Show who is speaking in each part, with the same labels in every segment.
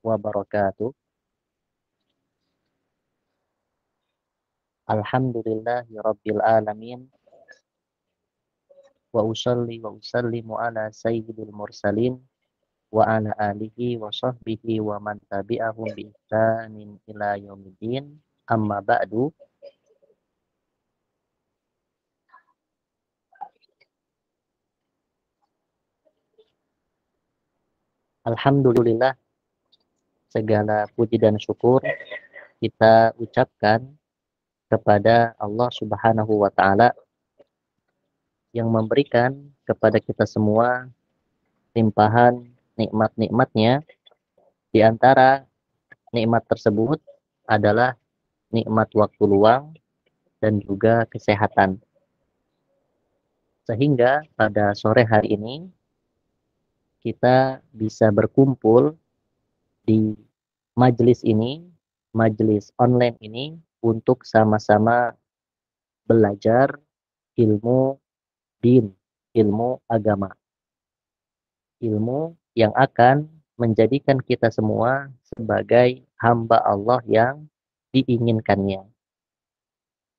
Speaker 1: wabarakatuh. Alhamdulillahi rabbil alamin. Wa usalli wa usallimu ala sayyidil mursalin wa ala alihi wa sahbihi wa man tabi'ahum bi ihsanin ila yaumiddin. Amma ba'du. Alhamdulillah, segala puji dan syukur kita ucapkan kepada Allah Subhanahu wa taala yang memberikan kepada kita semua limpahan nikmat-nikmatnya. Di antara nikmat tersebut adalah nikmat waktu luang dan juga kesehatan. Sehingga pada sore hari ini kita bisa berkumpul di majelis ini, majelis online ini, untuk sama-sama belajar ilmu din, ilmu agama. Ilmu yang akan menjadikan kita semua sebagai hamba Allah yang diinginkannya.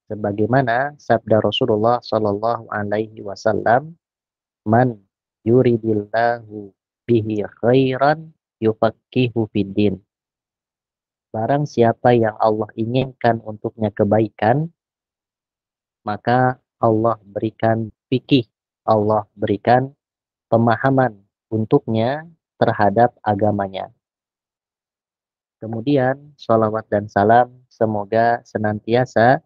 Speaker 1: Sebagaimana sabda Rasulullah Shallallahu Alaihi Wasallam, "Man yuridillahu bihi khairan yufaqihu fiddin." Barang siapa yang Allah inginkan untuknya kebaikan, maka Allah berikan fikih, Allah berikan pemahaman untuknya terhadap agamanya. Kemudian, sholawat dan salam semoga senantiasa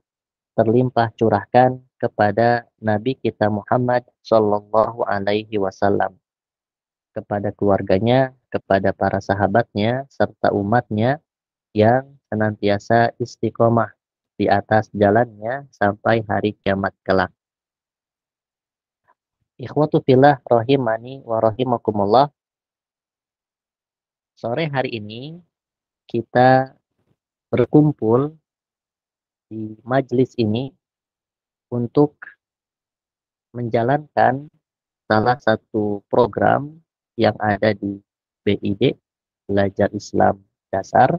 Speaker 1: terlimpah curahkan kepada Nabi kita Muhammad Shallallahu Alaihi Wasallam, kepada keluarganya, kepada para sahabatnya, serta umatnya yang senantiasa istiqomah di atas jalannya sampai hari kiamat kelak. Ikhwatu fillah rahimani wa rahimakumullah. Sore hari ini kita berkumpul di majelis ini untuk menjalankan salah satu program yang ada di BID, Belajar Islam Dasar,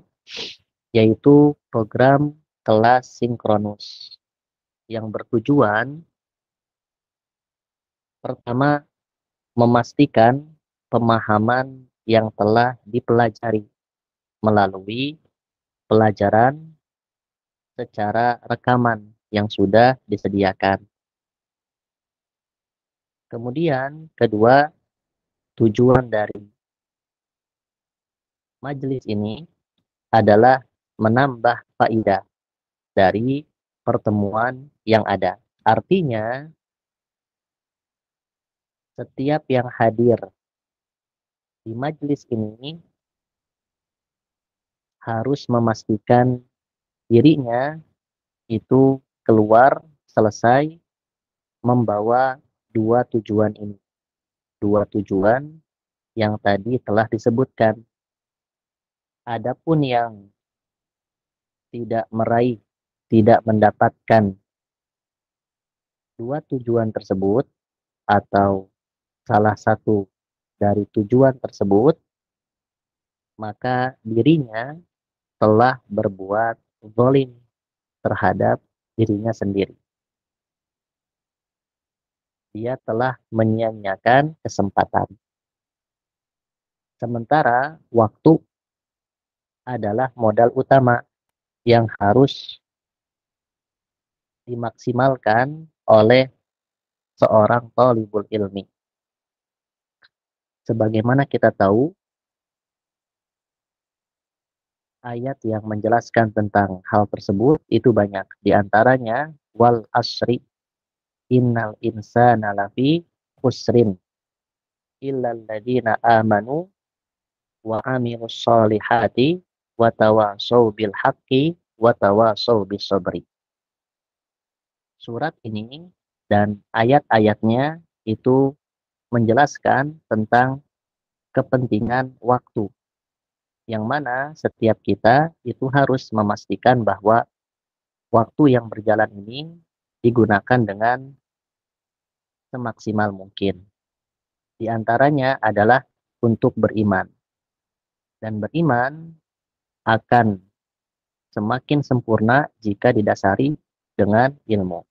Speaker 1: yaitu program kelas sinkronus yang bertujuan pertama memastikan pemahaman yang telah dipelajari melalui pelajaran secara rekaman yang sudah disediakan. Kemudian kedua, tujuan dari majelis ini adalah menambah faidah dari pertemuan yang ada. Artinya, setiap yang hadir di majelis ini harus memastikan dirinya itu keluar selesai membawa dua tujuan ini. Dua tujuan yang tadi telah disebutkan. Adapun yang tidak meraih, tidak mendapatkan dua tujuan tersebut atau salah satu dari tujuan tersebut, maka dirinya telah berbuat zalim terhadap dirinya sendiri. Dia telah menyia-nyiakan kesempatan. Sementara waktu adalah modal utama yang harus dimaksimalkan oleh seorang thalibul ilmi. Sebagaimana kita tahu, ayat yang menjelaskan tentang hal tersebut itu banyak. Di antaranya, wal asri innal insana lafi khusrin illal ladina amanu wa amilus solihati wa tawasau bil haqqi wa tawasau bis sabri. Surat ini dan ayat-ayatnya itu menjelaskan tentang kepentingan waktu, yang mana setiap kita itu harus memastikan bahwa waktu yang berjalan ini digunakan dengan semaksimal mungkin. Di antaranya adalah untuk beriman. Dan beriman akan semakin sempurna jika didasari dengan ilmu.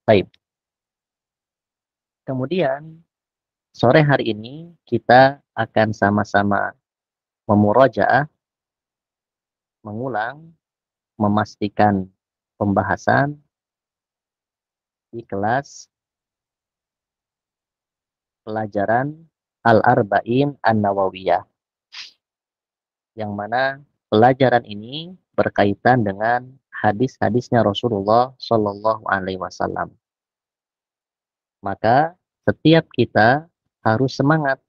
Speaker 1: Baik. Kemudian sore hari ini kita akan sama-sama memurojaah, mengulang, memastikan pembahasan di kelas pelajaran Al-Arba'in An-Nawawiyah, yang mana pelajaran ini berkaitan dengan hadis-hadisnya Rasulullah Shallallahu Alaihi Wasallam. Maka setiap kita harus semangat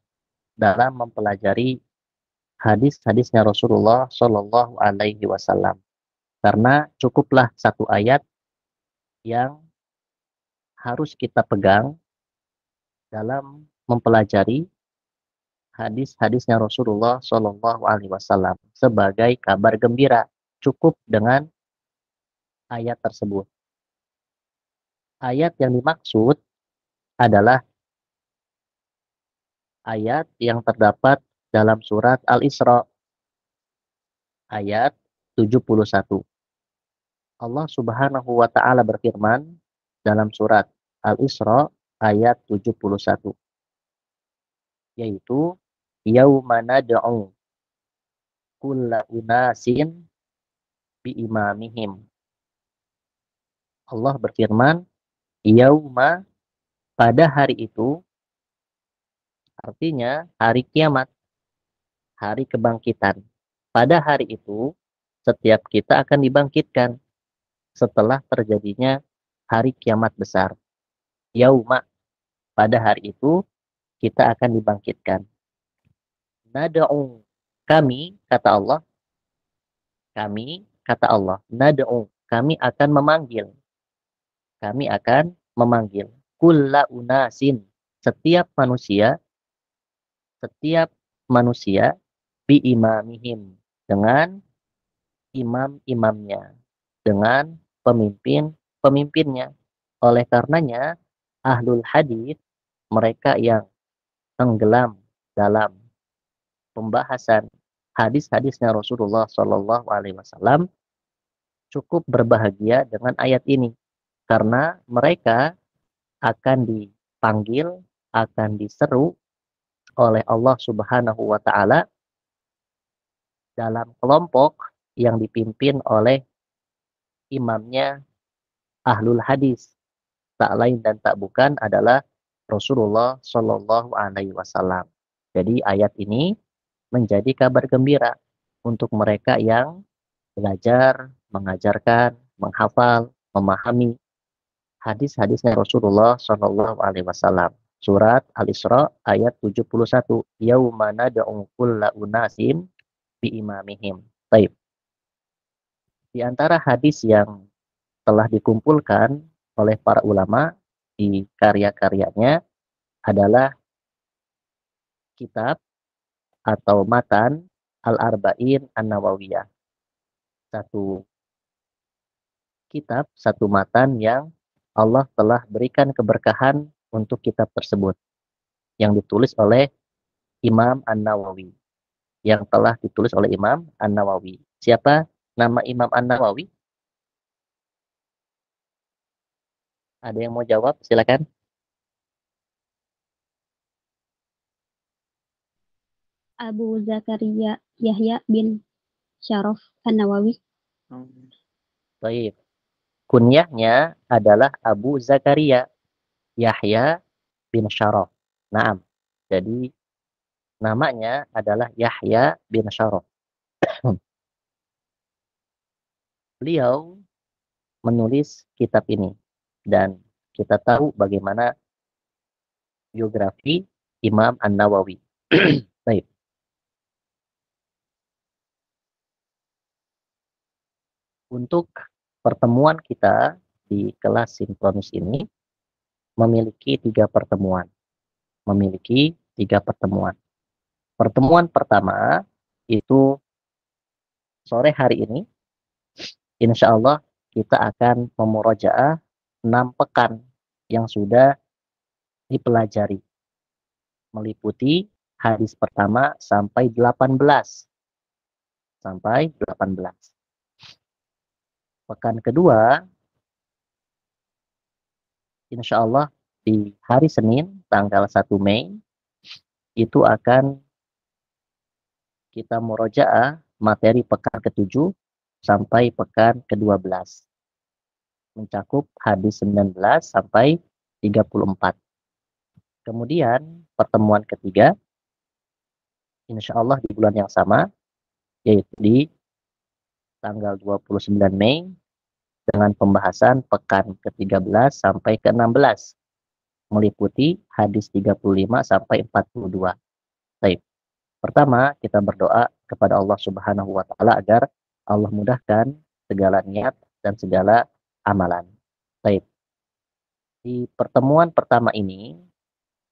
Speaker 1: dalam mempelajari hadis-hadisnya Rasulullah Shallallahu Alaihi Wasallam, karena cukuplah satu ayat yang harus kita pegang dalam mempelajari hadis-hadisnya Rasulullah Shallallahu Alaihi Wasallam sebagai kabar gembira. Cukup dengan ayat tersebut. Ayat yang dimaksud adalah ayat yang terdapat dalam surat Al-Isra ayat 71. Allah Subhanahu wa taala berfirman dalam surat Al-Isra ayat 71, yaitu yauma nad'u kulla unasin biimamihim. Allah berfirman, yauma, pada hari itu, artinya hari kiamat, hari kebangkitan. Pada hari itu, setiap kita akan dibangkitkan setelah terjadinya hari kiamat besar. Yauma, pada hari itu kita akan dibangkitkan. Nad'u, kami, kata Allah, nad'u, kami akan memanggil. Kami akan memanggil kulla unasin, setiap manusia bi imamihim, dengan imam-imamnya, dengan pemimpin-pemimpinnya. Oleh karenanya ahlul hadis, mereka yang tenggelam dalam pembahasan hadis-hadisnya Rasulullah Shallallahu Alaihi Wasallam, cukup berbahagia dengan ayat ini, karena mereka akan dipanggil, akan diseru oleh Allah Subhanahu wa taala dalam kelompok yang dipimpin oleh imamnya ahlul hadis, tak lain dan tak bukan adalah Rasulullah Shallallahu Alaihi Wasallam. Jadi ayat ini menjadi kabar gembira untuk mereka yang belajar, mengajarkan, menghafal, memahami hadis-hadisnya Rasulullah Shallallahu Alaihi Wasallam. Surat Al-Isra ayat 71. Yauma nad'u kulla unasin bi imamihim. Baik. Di antara hadis yang telah dikumpulkan oleh para ulama di karya-karyanya adalah kitab atau matan Al-Arba'in An-Nawawiyah. Satu kitab, satu matan yang Allah telah berikan keberkahan untuk kitab tersebut, yang ditulis oleh Imam An-Nawawi, yang telah ditulis oleh Imam An-Nawawi. Siapa nama Imam An-Nawawi? Ada yang mau jawab? Silakan.
Speaker 2: Abu Zakaria Yahya bin Syaraf An-Nawawi.
Speaker 1: Baik. Kunyahnya adalah Abu Zakaria Yahya bin Syaraf. Naam. Jadi namanya adalah Yahya bin Syaraf. Beliau menulis kitab ini, dan kita tahu bagaimana biografi Imam An-Nawawi. Baik. Untuk pertemuan kita di kelas sinkronus ini memiliki 3 pertemuan. Pertemuan pertama itu sore hari ini, insya Allah kita akan memurojaah 6 pekan yang sudah dipelajari, meliputi hadis pertama sampai 18. sampai 18. Pekan kedua, insya Allah di hari Senin, tanggal 1 Mei, itu akan kita murojaah materi pekan ke-7 sampai pekan ke-12. Mencakup hadis 19 sampai 34. Kemudian pertemuan ketiga, insya Allah di bulan yang sama, yaitu di tanggal 29 Mei, dengan pembahasan pekan ke-13 sampai ke-16, meliputi hadis 35 sampai 42. Baik. Pertama, kita berdoa kepada Allah Subhanahu wa taala agar Allah mudahkan segala niat dan segala amalan. Baik. Di pertemuan pertama ini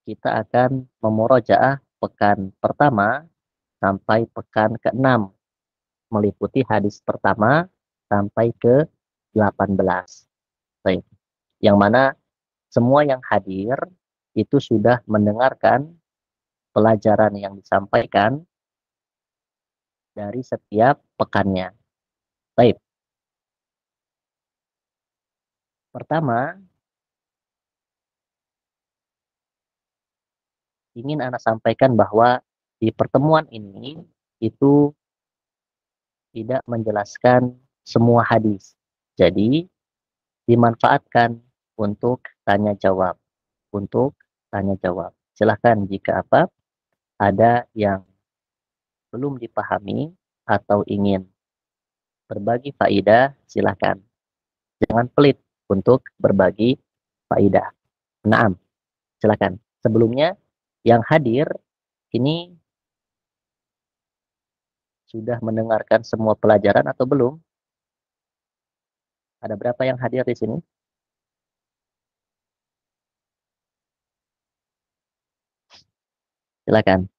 Speaker 1: kita akan memurojaah pekan pertama sampai pekan ke-6, meliputi hadis pertama sampai ke-18. Baik. Yang mana semua yang hadir itu sudah mendengarkan pelajaran yang disampaikan dari setiap pekannya. Baik. Pertama, ingin Anda sampaikan bahwa di pertemuan ini itu tidak menjelaskan semua hadis. Jadi, dimanfaatkan untuk tanya jawab. Untuk tanya jawab. Silahkan jika ada yang belum dipahami atau ingin berbagi faidah, silahkan. Jangan pelit untuk berbagi faidah. Naam, silahkan. Sebelumnya, yang hadir ini sudah mendengarkan semua pelajaran atau belum? Ada berapa yang hadir di sini? Silakan.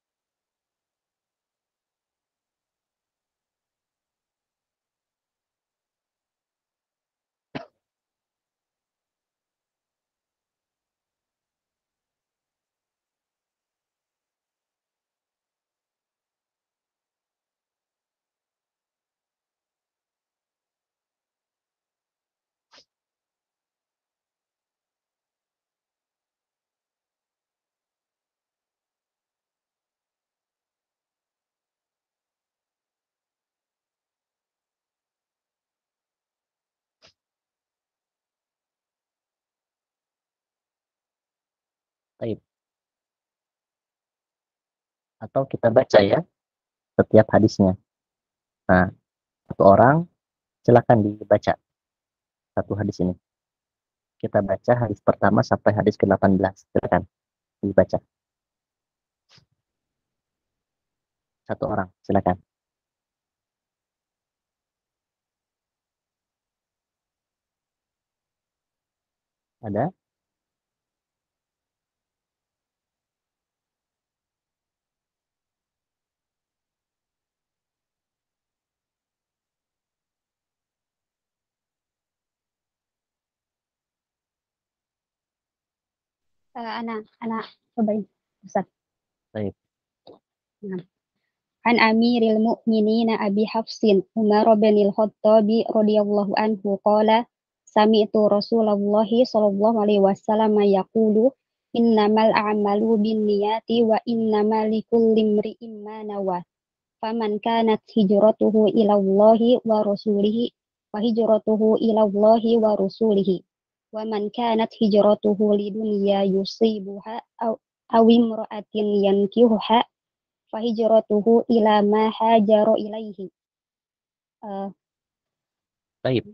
Speaker 1: Baik. Atau kita baca ya setiap hadisnya. Nah, satu orang silakan dibaca satu hadis ini. Kita baca hadis pertama sampai hadis ke-18. Silakan dibaca. Satu orang, silakan. Ada?
Speaker 2: Anak cobain Ustaz.
Speaker 1: Baik.
Speaker 2: Nah. An Amiril Mukminin Abi Hafsin Umar bin Al-Khattabi radhiyallahu anhu qala sami'tu Rasulullah sallallahu alaihi wasallam yaqulu innamal a'malu binniyati wa innamal likulli imri'in ma nawa faman kanat hijratuhu ila Allahi wa rasulihi wa hijratuhu ila Allahi wa rasulihi wa man kanat hijratuhu lidunya yusibuha aw imra'atin yankihuha fahijratuhu ila ma hajaro ilaihi.
Speaker 1: Baik.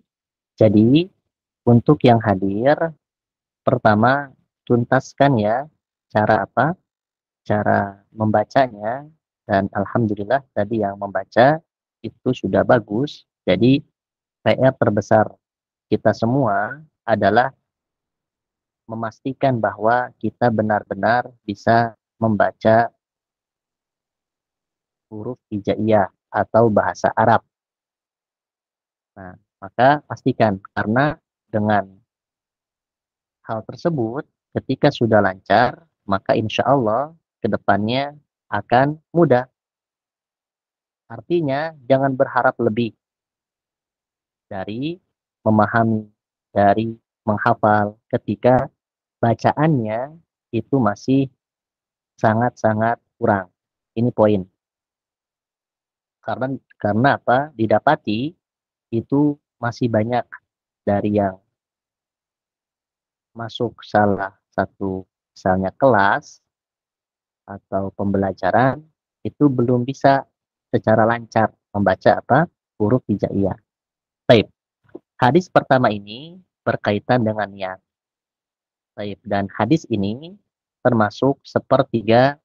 Speaker 1: Jadi untuk yang hadir, pertama tuntaskan ya cara cara membacanya, dan alhamdulillah tadi yang membaca itu sudah bagus. Jadi PR terbesar kita semua adalah memastikan bahwa kita benar-benar bisa membaca huruf hijaiyah atau bahasa Arab. Nah, maka pastikan, karena dengan hal tersebut ketika sudah lancar, maka insya Allah ke depannya akan mudah. Artinya jangan berharap lebih dari memahami, dari menghafal ketika bacaannya itu masih sangat-sangat kurang. Ini poin. Karena apa? Didapati itu masih banyak dari yang masuk salah satu misalnya kelas atau pembelajaran itu belum bisa secara lancar membaca apa? Huruf hijaiyah. Baik. Hadis pertama ini berkaitan dengan niat. Baik. Dan hadis ini termasuk sepertiga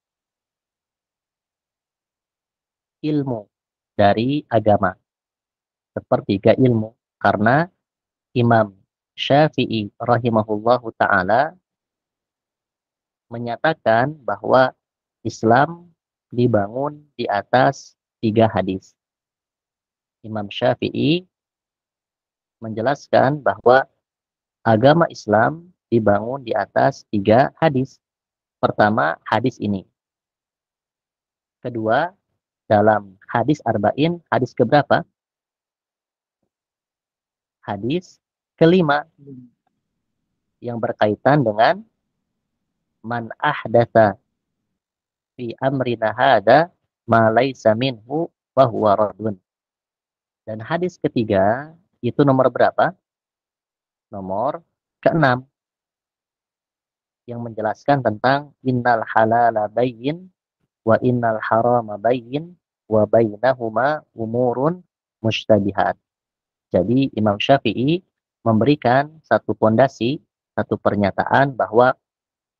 Speaker 1: ilmu dari agama. Sepertiga ilmu. Karena Imam Syafi'i rahimahullahu ta'ala menyatakan bahwa Islam dibangun di atas 3 hadis. Imam Syafi'i menjelaskan bahwa agama Islam dibangun di atas 3 hadis. Pertama, hadis ini. Kedua, dalam hadis Arba'in, hadis keberapa? Hadis kelima, yang berkaitan dengan man ahdatsa fi amrina hada ma laisa minhu wa huwa radun. Dan hadis ketiga itu nomor berapa? Nomor keenam, yang menjelaskan tentang innal halala bayyin wa innal harama bayyin wa bainahuma umurun mushtabihat. Jadi Imam Syafi'i memberikan satu pondasi, satu pernyataan bahwa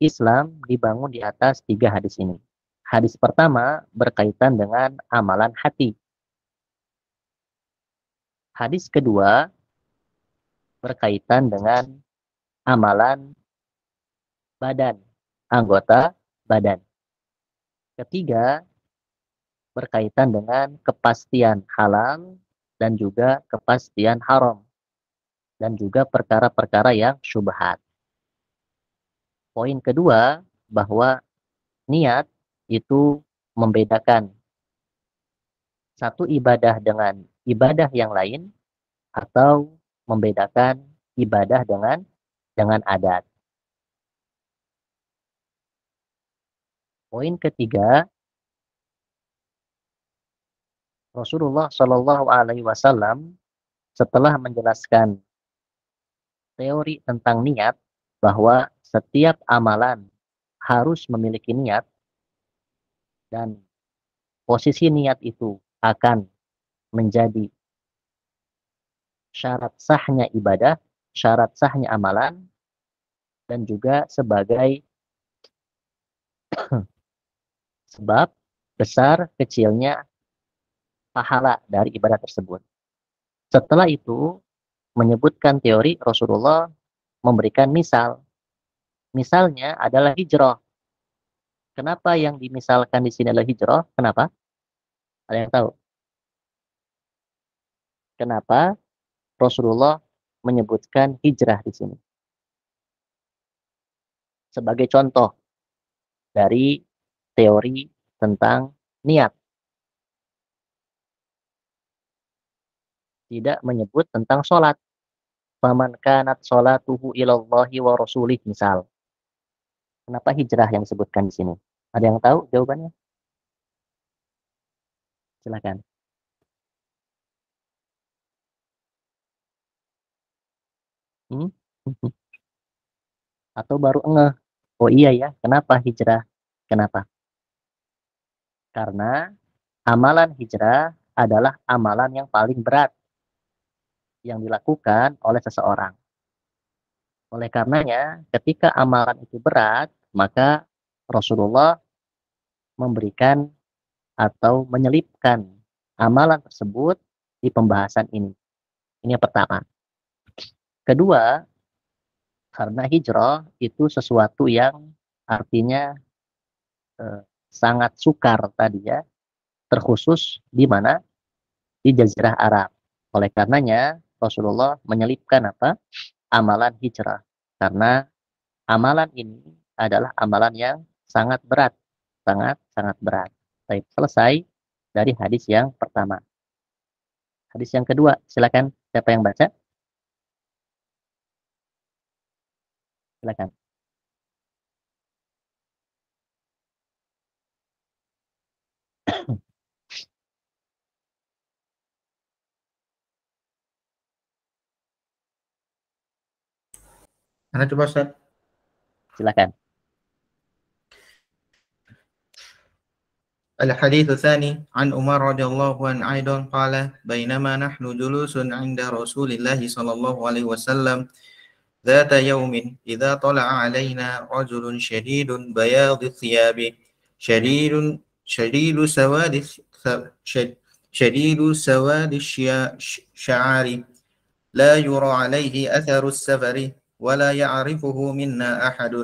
Speaker 1: Islam dibangun di atas 3 hadis ini. Hadis pertama berkaitan dengan amalan hati. Hadis kedua berkaitan dengan amalan badan, anggota badan. Ketiga berkaitan dengan kepastian halal dan juga kepastian haram. Dan juga perkara-perkara yang syubhat. Poin kedua, bahwa niat itu membedakan satu ibadah dengan ibadah yang lain atau membedakan ibadah dengan adat. Poin ketiga, Rasulullah Shallallahu Alaihi Wasallam setelah menjelaskan teori tentang niat bahwa setiap amalan harus memiliki niat dan posisi niat itu akan menjadi syarat sahnya ibadah, syarat sahnya amalan, dan juga sebagai sebab besar kecilnya pahala dari ibadah tersebut. Setelah itu menyebutkan teori, Rasulullah memberikan misal. Misalnya adalah hijrah. Kenapa yang dimisalkan di sini adalah hijrah? Kenapa? Ada yang tahu? Kenapa Rasulullah menyebutkan hijrah di sini? Sebagai contoh dari teori tentang niat. Tidak menyebut tentang sholat. Faman kanat sholatuhu ilallahi wa rasulih, misal. Kenapa hijrah yang disebutkan di sini? Ada yang tahu jawabannya? Silakan. Hmm? Atau baru ngeh? Oh iya ya, kenapa hijrah? Kenapa? Karena amalan hijrah adalah amalan yang paling berat yang dilakukan oleh seseorang. Oleh karenanya, ketika amalan itu berat, maka Rasulullah memberikan atau menyelipkan amalan tersebut di pembahasan ini. Ini yang pertama. Kedua, karena hijrah itu sesuatu yang artinya sangat sukar tadi ya, terkhusus di mana? Di Jazirah Arab. Oleh karenanya, Rasulullah menyelipkan apa? Amalan hijrah. Karena amalan ini adalah amalan yang sangat berat. Sangat berat. Baik, selesai dari hadis yang pertama. Hadis yang kedua, silakan siapa yang baca? Silakan.
Speaker 3: Ana coba Ustaz.
Speaker 1: Silakan.
Speaker 3: الحديث الثاني عن عمر رضي الله عنه أيضا قال بينما نحن جلوس عند رسول الله صلى الله عليه وسلم ذات يوم إذا طلع علينا رجل شديد بياض الثياب شديد سواد شديد سواد الشعار لا يرى عليه أثر السفر ولا يعرفه منا أحد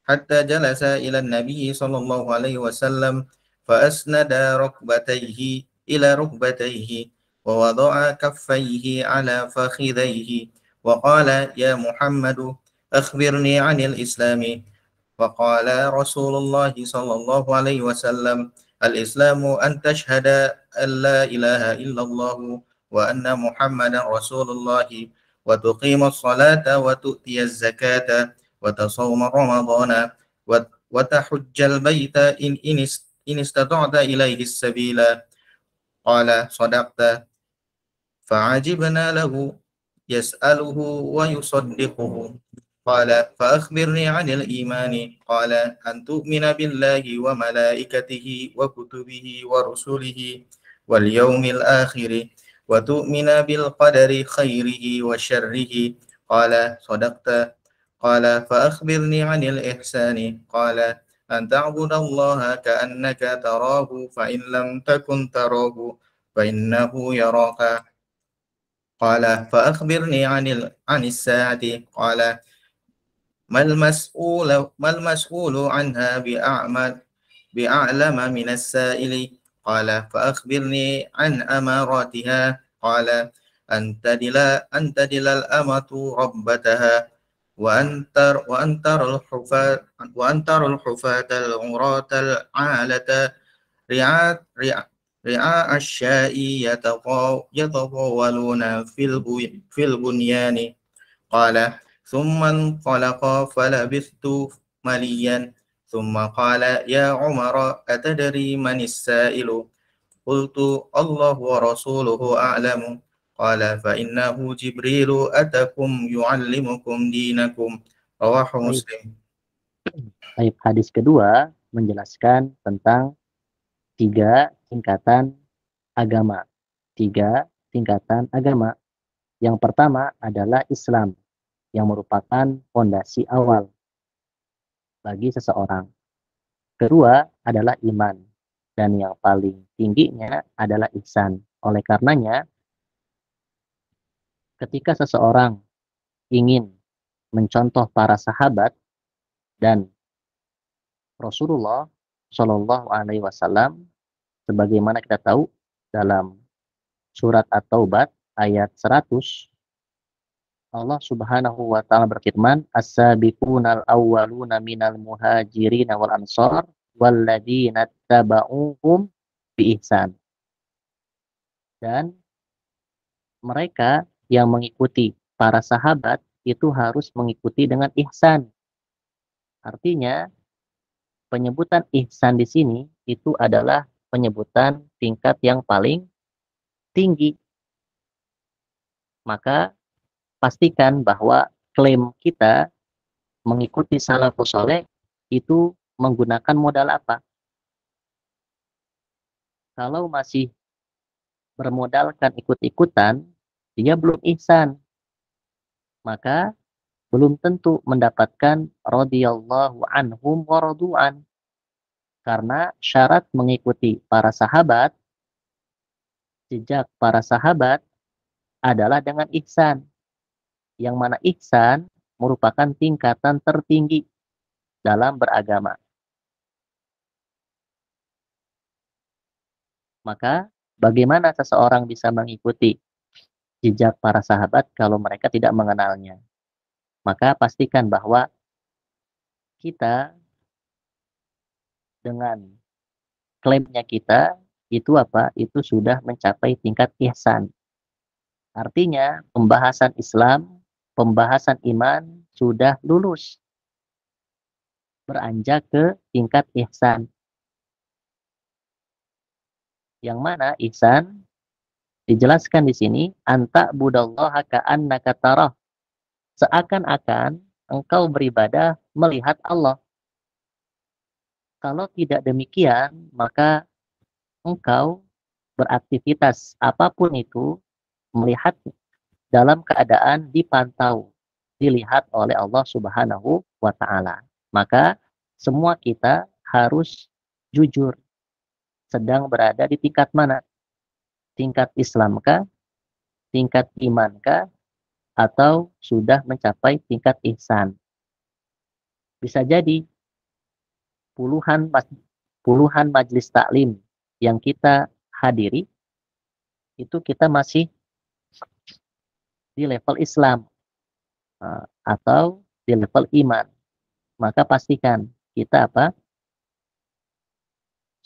Speaker 3: حتى جلس إلى النبي صلى الله عليه وسلم فأسند ركبتيه إلى ركبتيه ووضع كفيه على فخذيه وقال يا محمد أخبرني عن الإسلام. فقال رسول الله صلى الله عليه وسلم الإسلام أن تشهد أن لا إله إلا الله وأن محمدا رسول الله وتقيم الصلاة وتؤتي الزكاة وتصوم رمضان وتحج البيت إن استطعت إليه السبيل. قال صدقت. فعجبنا له يسأله ويصدقه. قال فأخبرني عن الإيمان. قال أن تؤمن بالله وملائكته وكتبه ورسله واليوم الآخر وتؤمن بالقدر خيره وشره. قال صدقت. قال فأخبرني عن الإحسان. قال أن تعبد الله كأنك تراه فإن لم تكن تراه فإنه يراك. قال فأخبرني عن الساعة. قال ما المسؤول عنها بأعلم من السائل. قال فأخبرني عن أماراتها. قال أن تدل الأمة ربتها وأن ترى الحفاة العراة العالة رعاء الشاء يتطاولون في البنيان. قال ثم انطلق فلبثت مليا ثم قال يا عمر أتدري من السائل؟ قلت الله ورسوله أعلم. قال فإنه جبريل أتاكم يعلمكم دينكم. رواه مسلم.
Speaker 1: Baik, hadis kedua menjelaskan tentang 3 tingkatan agama. 3 tingkatan agama. Yang pertama adalah Islam, yang merupakan fondasi awal bagi seseorang. Kedua adalah iman, dan yang paling tingginya adalah ihsan. Oleh karenanya, ketika seseorang ingin mencontoh para sahabat dan Rasulullah Shallallahu Alaihi Wasallam, sebagaimana kita tahu dalam surat At-Taubah ayat 100, Allah Subhanahu wa taala berfirman, "As-sabiqunal awwaluna minal muhajirin wal ansar walladzina tabauhum bi ihsan." Dan mereka yang mengikuti para sahabat itu harus mengikuti dengan ihsan. Artinya, penyebutan ihsan di sini itu adalah penyebutan tingkat yang paling tinggi. Maka pastikan bahwa klaim kita mengikuti salafus saleh itu menggunakan modal apa? Kalau masih bermodalkan ikut-ikutan, dia belum ihsan. Maka belum tentu mendapatkan radhiyallahu anhum wa radu'an. Karena syarat mengikuti para sahabat, jejak para sahabat adalah dengan ihsan. Yang mana ihsan merupakan tingkatan tertinggi dalam beragama. Maka bagaimana seseorang bisa mengikuti jejak para sahabat kalau mereka tidak mengenalnya? Maka pastikan bahwa kita dengan klaimnya kita itu apa? Itu sudah mencapai tingkat ihsan. Artinya pembahasan Islam, pembahasan iman sudah lulus, beranjak ke tingkat ihsan. Yang mana ihsan dijelaskan di sini, anta budallaha ka'annaka tarah. Seakan-akan engkau beribadah melihat Allah. Kalau tidak demikian, maka engkau beraktivitas apapun itu melihat dalam keadaan dipantau, dilihat oleh Allah Subhanahu wa taala. Maka semua kita harus jujur sedang berada di tingkat mana? Tingkat Islamkah, tingkat imankah, atau sudah mencapai tingkat ihsan? Bisa jadi puluhan puluhan majelis taklim yang kita hadiri itu kita masih di level Islam atau di level iman, maka pastikan kita apa?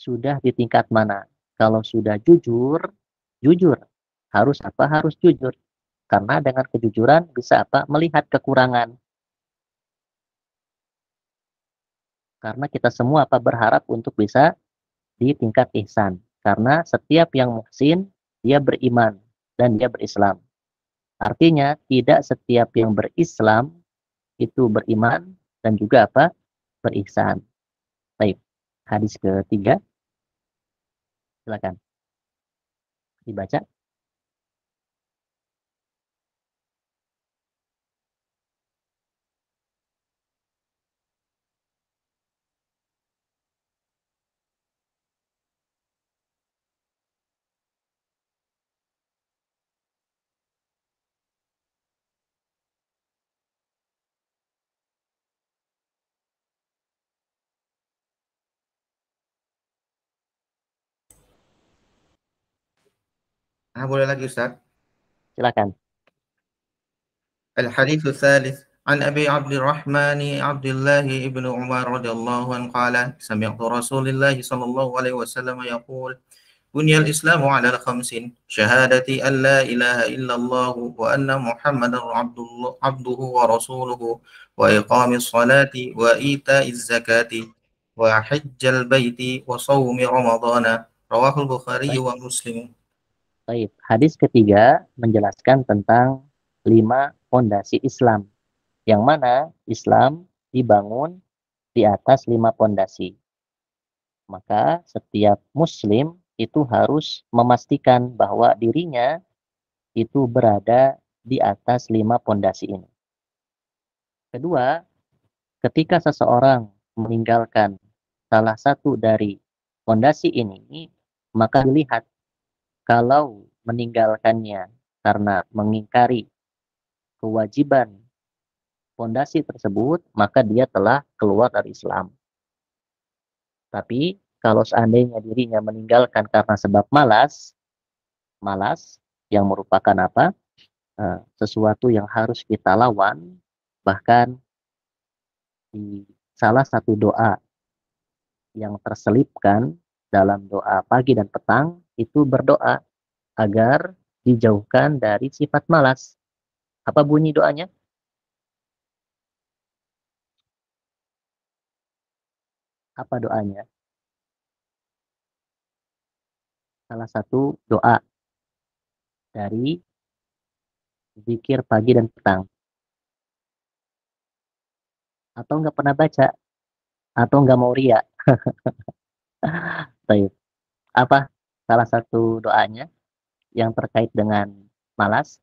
Speaker 1: Sudah di tingkat mana? Kalau sudah jujur, jujur. Harus apa? Harus jujur. Karena dengan kejujuran bisa apa? Melihat kekurangan. Karena kita semua apa? Berharap untuk bisa di tingkat ihsan. Karena setiap yang muhsin, dia beriman dan dia berislam. Artinya tidak setiap yang berislam itu beriman dan juga apa? Berihsan. Baik. Hadis ketiga. Silakan dibaca.
Speaker 3: Nah, boleh lagi Ustaz.
Speaker 1: Silakan.
Speaker 3: الحديث الثالث عن أبي عبد الرحمن عبد الله بن عمر رضي الله عنه قال سمعت رسول الله صلى الله عليه وسلم يقول بني الإسلام على خمس شهادة أن لا إله إلا الله وأن محمدا عبده ورسوله وإقام الصلاة وإيتاء الزكاة وحج البيت وصوم رمضان رواه البخاري
Speaker 1: Baik.
Speaker 3: ومسلم.
Speaker 1: Baik. Hadis ketiga menjelaskan tentang 5 fondasi Islam. Yang mana Islam dibangun di atas 5 fondasi. Maka setiap muslim itu harus memastikan bahwa dirinya itu berada di atas 5 fondasi ini. Kedua, ketika seseorang meninggalkan salah satu dari fondasi ini, maka dilihat kalau meninggalkannya karena mengingkari kewajiban fondasi tersebut, maka dia telah keluar dari Islam. Tapi kalau seandainya dirinya meninggalkan karena sebab malas yang merupakan apa? Sesuatu yang harus kita lawan, bahkan di salah satu doa yang terselipkan dalam doa pagi dan petang itu berdoa agar dijauhkan dari sifat malas. Apa bunyi doanya? Apa doanya? Salah satu doa dari zikir pagi dan petang. Atau nggak pernah baca? Atau nggak mau ria? Baik. Apa salah satu doanya yang terkait dengan malas?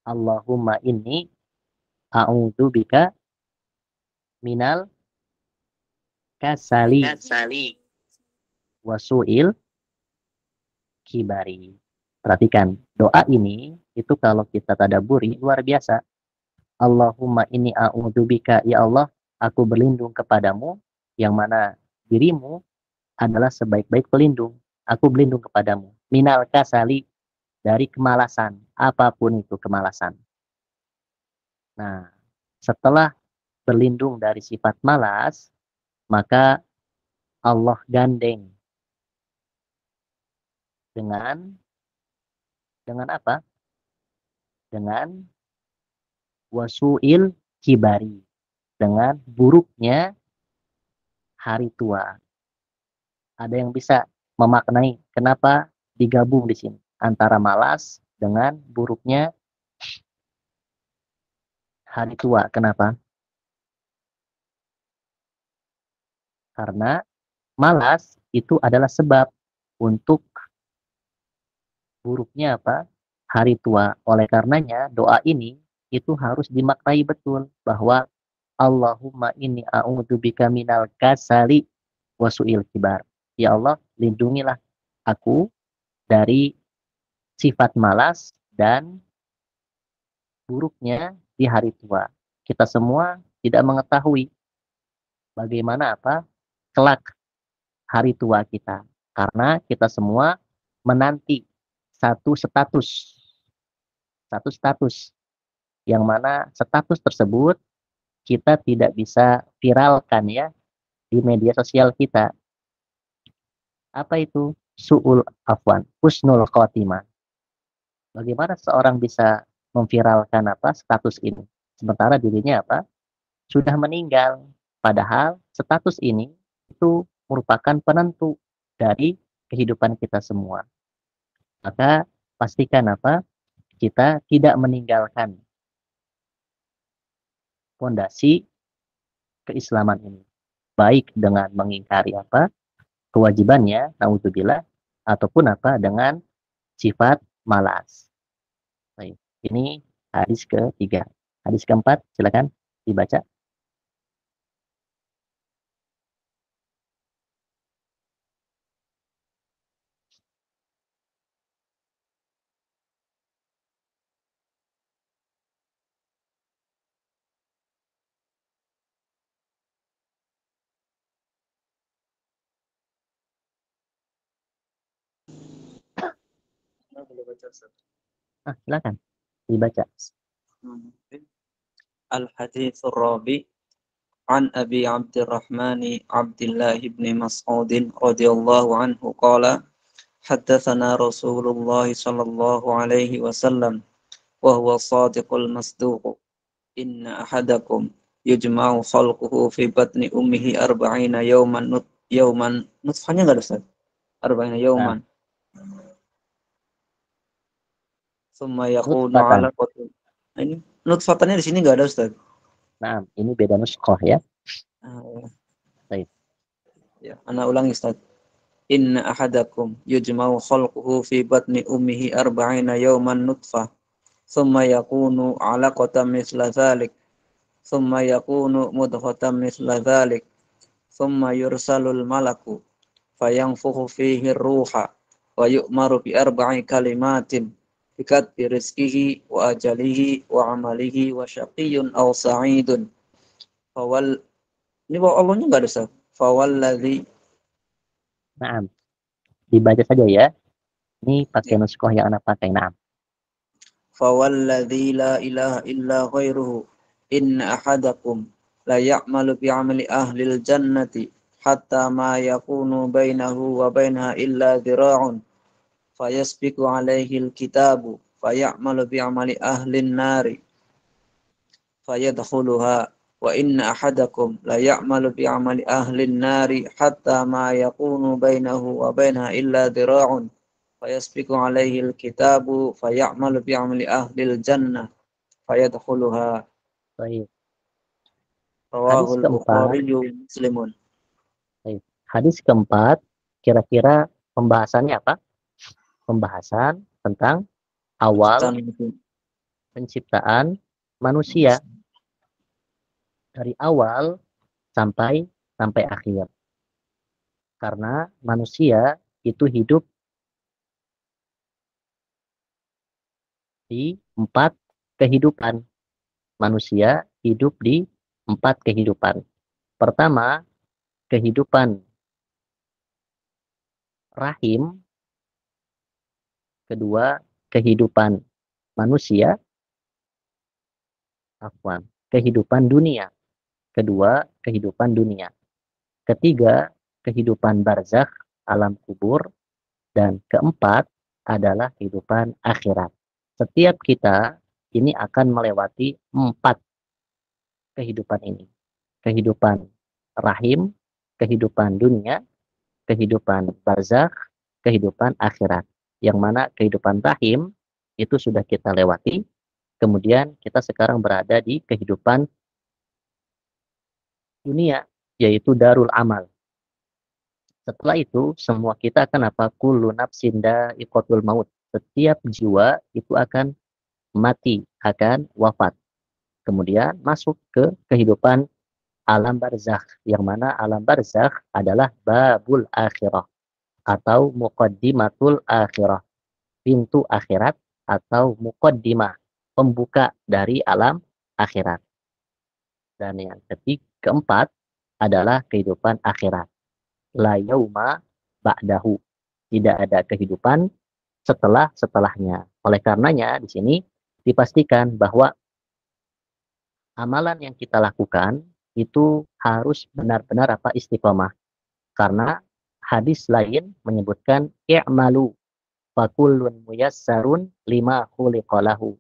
Speaker 1: Allahumma inni a'udzu bika minal kasali wasu'il kibari. Perhatikan, doa ini itu kalau kita tadaburi luar biasa. Allahumma inni a'udzubika, ya Allah, aku berlindung kepadamu, yang mana dirimu adalah sebaik-baik pelindung. Aku berlindung kepadamu. Minal kasali, dari kemalasan, apapun itu kemalasan. Nah, setelah berlindung dari sifat malas, maka Allah gandeng Dengan apa? Dengan wasu'il kibari. Dengan buruknya hari tua. Ada yang bisa memaknai kenapa digabung di sini antara malas dengan buruknya hari tua. Kenapa? Karena malas itu adalah sebab untuk buruknya apa? Hari tua. Oleh karenanya doa ini itu harus dimaknai betul bahwa Allahumma inni a'udzubika minal kasali wasu'il kibar. Ya Allah, lindungilah aku dari sifat malas dan buruknya di hari tua. Kita semua tidak mengetahui bagaimana apa kelak hari tua kita. Karena kita semua menanti satu status, satu status yang mana status tersebut kita tidak bisa viralkan ya di media sosial kita. Apa itu? Su'ul afwan, husnul khotimah. Bagaimana seorang bisa memviralkan apa status ini? Sementara dirinya apa? Sudah meninggal. Padahal status ini itu merupakan penentu dari kehidupan kita semua. Maka pastikan apa? Kita tidak meninggalkan fondasi keislaman ini. Baik dengan mengingkari apa? Kewajibannya, naudzubillah, ataupun apa? Dengan sifat malas. Baik. Ini hadis ketiga. Hadis keempat, silakan dibaca. Silakan dibaca.
Speaker 4: الحديث الرابع عن أبي عبد الرحمن عبد الله بن مسعود رضي الله عنه قال حدثنا رسول الله صلى الله عليه وسلم وهو الصادق المصدوق إن أحدكم يجمع خلقه في بطن أمه 40 يوما نطفanya nggak Ustaz? 40 يوما ثم يكون علقة. Ini nutfatannya di sini nggak ada Ustaz.
Speaker 1: Nah, ini beda nuskhoh ya.
Speaker 4: Baik. Ya, ana ulangi Ustaz. Inna ahadakum yujma'u khalquhu fi batni ummihi 40 yawman nutfah. Thumma yakunu 'alaqatan mithla dhalik. Thumma yakunu mudghatan mithla dhalik. Thumma yursalul malaku fayanfukhu fihi ar-ruha wa yu'maru bi 4 kalimatin bikatbi rizqihi wa ajalihi wa amalihi wa syaqiyyun aw sa'idun. Fawal ini bahwa Allahnya enggak ada Ustaz. Fawalladzi.
Speaker 1: Naam. Dibaca saja ya. Ini pakai nuskhoh yang anak pakai. Naam.
Speaker 4: Fawalladzi la ilaha illa ghairuhu inna ahadakum la ya'malu bi 'amali ahlil jannati hatta ma yakunu bainahu wa bainaha illa dhira'un fayasbiqu 'alaihi al-kitabu fay'amalu bi 'amali ahlin nari fayadkhuluha wa inna ahadakum la ya'malu bi 'amali ahlin nari hatta ma yakunu bainahu wa bainaha illa dhira'un fayasbiqu 'alaihi al-kitabu fay'amalu bi 'amali ahlil jannah fayadkhuluha.
Speaker 1: Baik.
Speaker 4: Rawahul Bukhari Muslimun.
Speaker 1: Baik. Hadis keempat, kira-kira pembahasannya apa? Pembahasan tentang awal penciptaan manusia dari awal sampai akhir. Karena manusia itu hidup di 4 kehidupan. Manusia hidup di 4 kehidupan. Pertama, kehidupan rahim. Kedua, kehidupan manusia. Kehidupan dunia. Kedua, kehidupan dunia. Ketiga, kehidupan barzakh, alam kubur. Dan keempat adalah kehidupan akhirat. Setiap kita ini akan melewati 4 kehidupan ini. Kehidupan rahim, kehidupan dunia, kehidupan barzakh, kehidupan akhirat. Yang mana kehidupan rahim itu sudah kita lewati, kemudian kita sekarang berada di kehidupan dunia, yaitu darul amal. Setelah itu, semua kita akan apa? Kullu nafsin dha'iqatul maut. Setiap jiwa itu akan mati, akan wafat. Kemudian masuk ke kehidupan alam barzakh, yang mana alam barzakh adalah babul akhirah atau muqaddimatul akhirah, pintu akhirat atau muqaddimah, pembuka dari alam akhirat. Dan yang keempat adalah kehidupan akhirat. La yauma ba'dahu. Tidak ada kehidupan setelahnya. Oleh karenanya di sini dipastikan bahwa amalan yang kita lakukan itu harus benar-benar istiqomah. Karena hadis lain menyebutkan i'malu fakullun muyassarun lima khuliqalahu.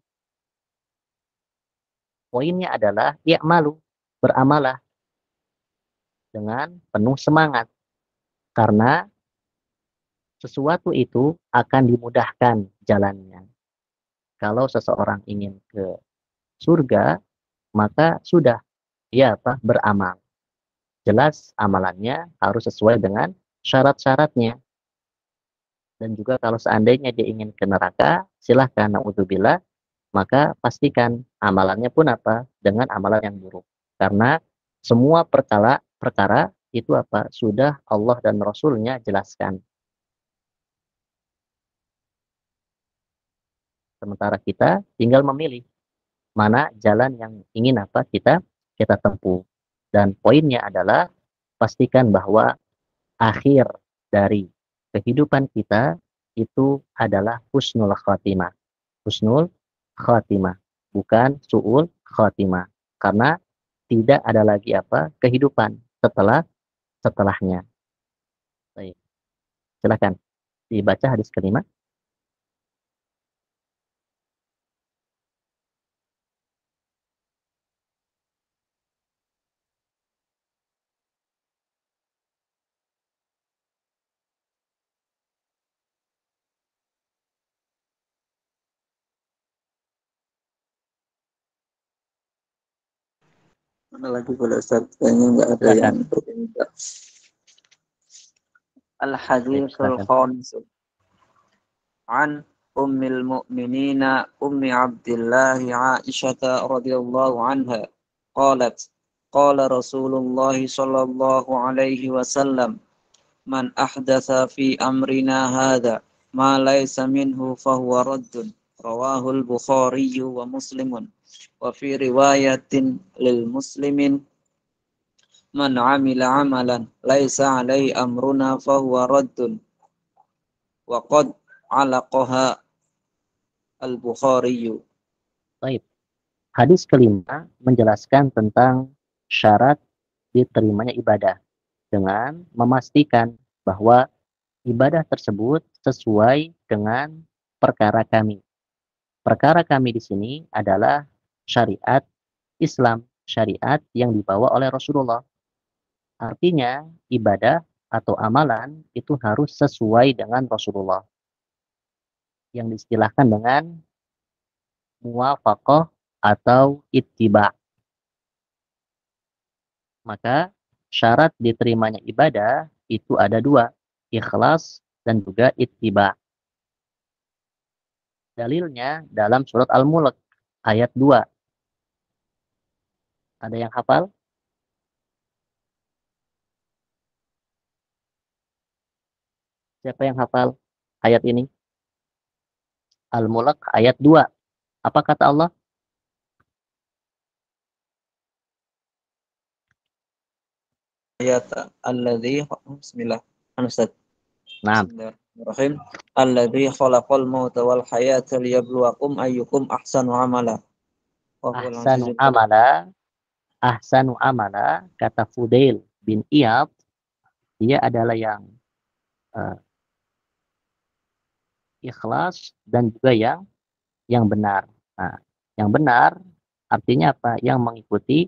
Speaker 1: Poinnya adalah i'malu, beramalah dengan penuh semangat. Karena sesuatu itu akan dimudahkan jalannya. Kalau seseorang ingin ke surga, maka sudah dia beramal. Jelas amalannya harus sesuai dengan syarat-syaratnya. Dan juga kalau seandainya dia ingin ke neraka, silahkan, na'udzubillah, maka pastikan amalannya pun dengan amalan yang buruk. Karena semua perkara itu sudah Allah dan Rasulnya jelaskan. Sementara kita tinggal memilih mana jalan yang ingin kita tempuh. Dan poinnya adalah pastikan bahwa akhir dari kehidupan kita itu adalah husnul khatimah. Husnul khatimah, bukan su'ul khatimah. Karena tidak ada lagi kehidupan setelahnya. Baik. Silakan dibaca hadis kelima.
Speaker 4: Mana lagi boleh Ustaz? Kayaknya nggak ada yang berbeda. Al-haditsul khamis an ummil mu'minina ummi Abdillah Aisyah radhiyallahu anha qalat qala Rasulullah sallallahu alaihi wasallam man ahdatsa fi amrina hadza ma laysa minhu fahuwa raddun rawahul Bukhari wa Muslimun wa fi riwayatin lil muslimin man amila amalan laisa alaihi amruna fahuwa raddun wa qad alaqaha al-Bukhari.
Speaker 1: Baik. Hadis kelima menjelaskan tentang syarat diterimanya ibadah dengan memastikan bahwa ibadah tersebut sesuai dengan perkara kami. Perkara kami di sini adalah syariat Islam, syariat yang dibawa oleh Rasulullah. Artinya ibadah atau amalan itu harus sesuai dengan Rasulullah. Yang diistilahkan dengan muwafaqah atau ittiba. Maka syarat diterimanya ibadah itu ada 2, ikhlas dan juga ittiba. Dalilnya dalam surat Al-Mulk ayat 2. Ada yang hafal? Siapa yang hafal ayat ini? Al-Mulk ayat 2. Apa kata Allah?
Speaker 4: Ayat alladzi bismillah. Ustaz.
Speaker 1: Naam.
Speaker 4: Bismillahirrahmanirrahim. Alladzi khalaqal mauta wal hayata liyabluwakum ayyukum ahsanu amala.
Speaker 1: Ahsanu amala kata Fudail bin Iyad, dia adalah yang ikhlas, dan juga yang benar. Nah, yang benar artinya apa? Yang mengikuti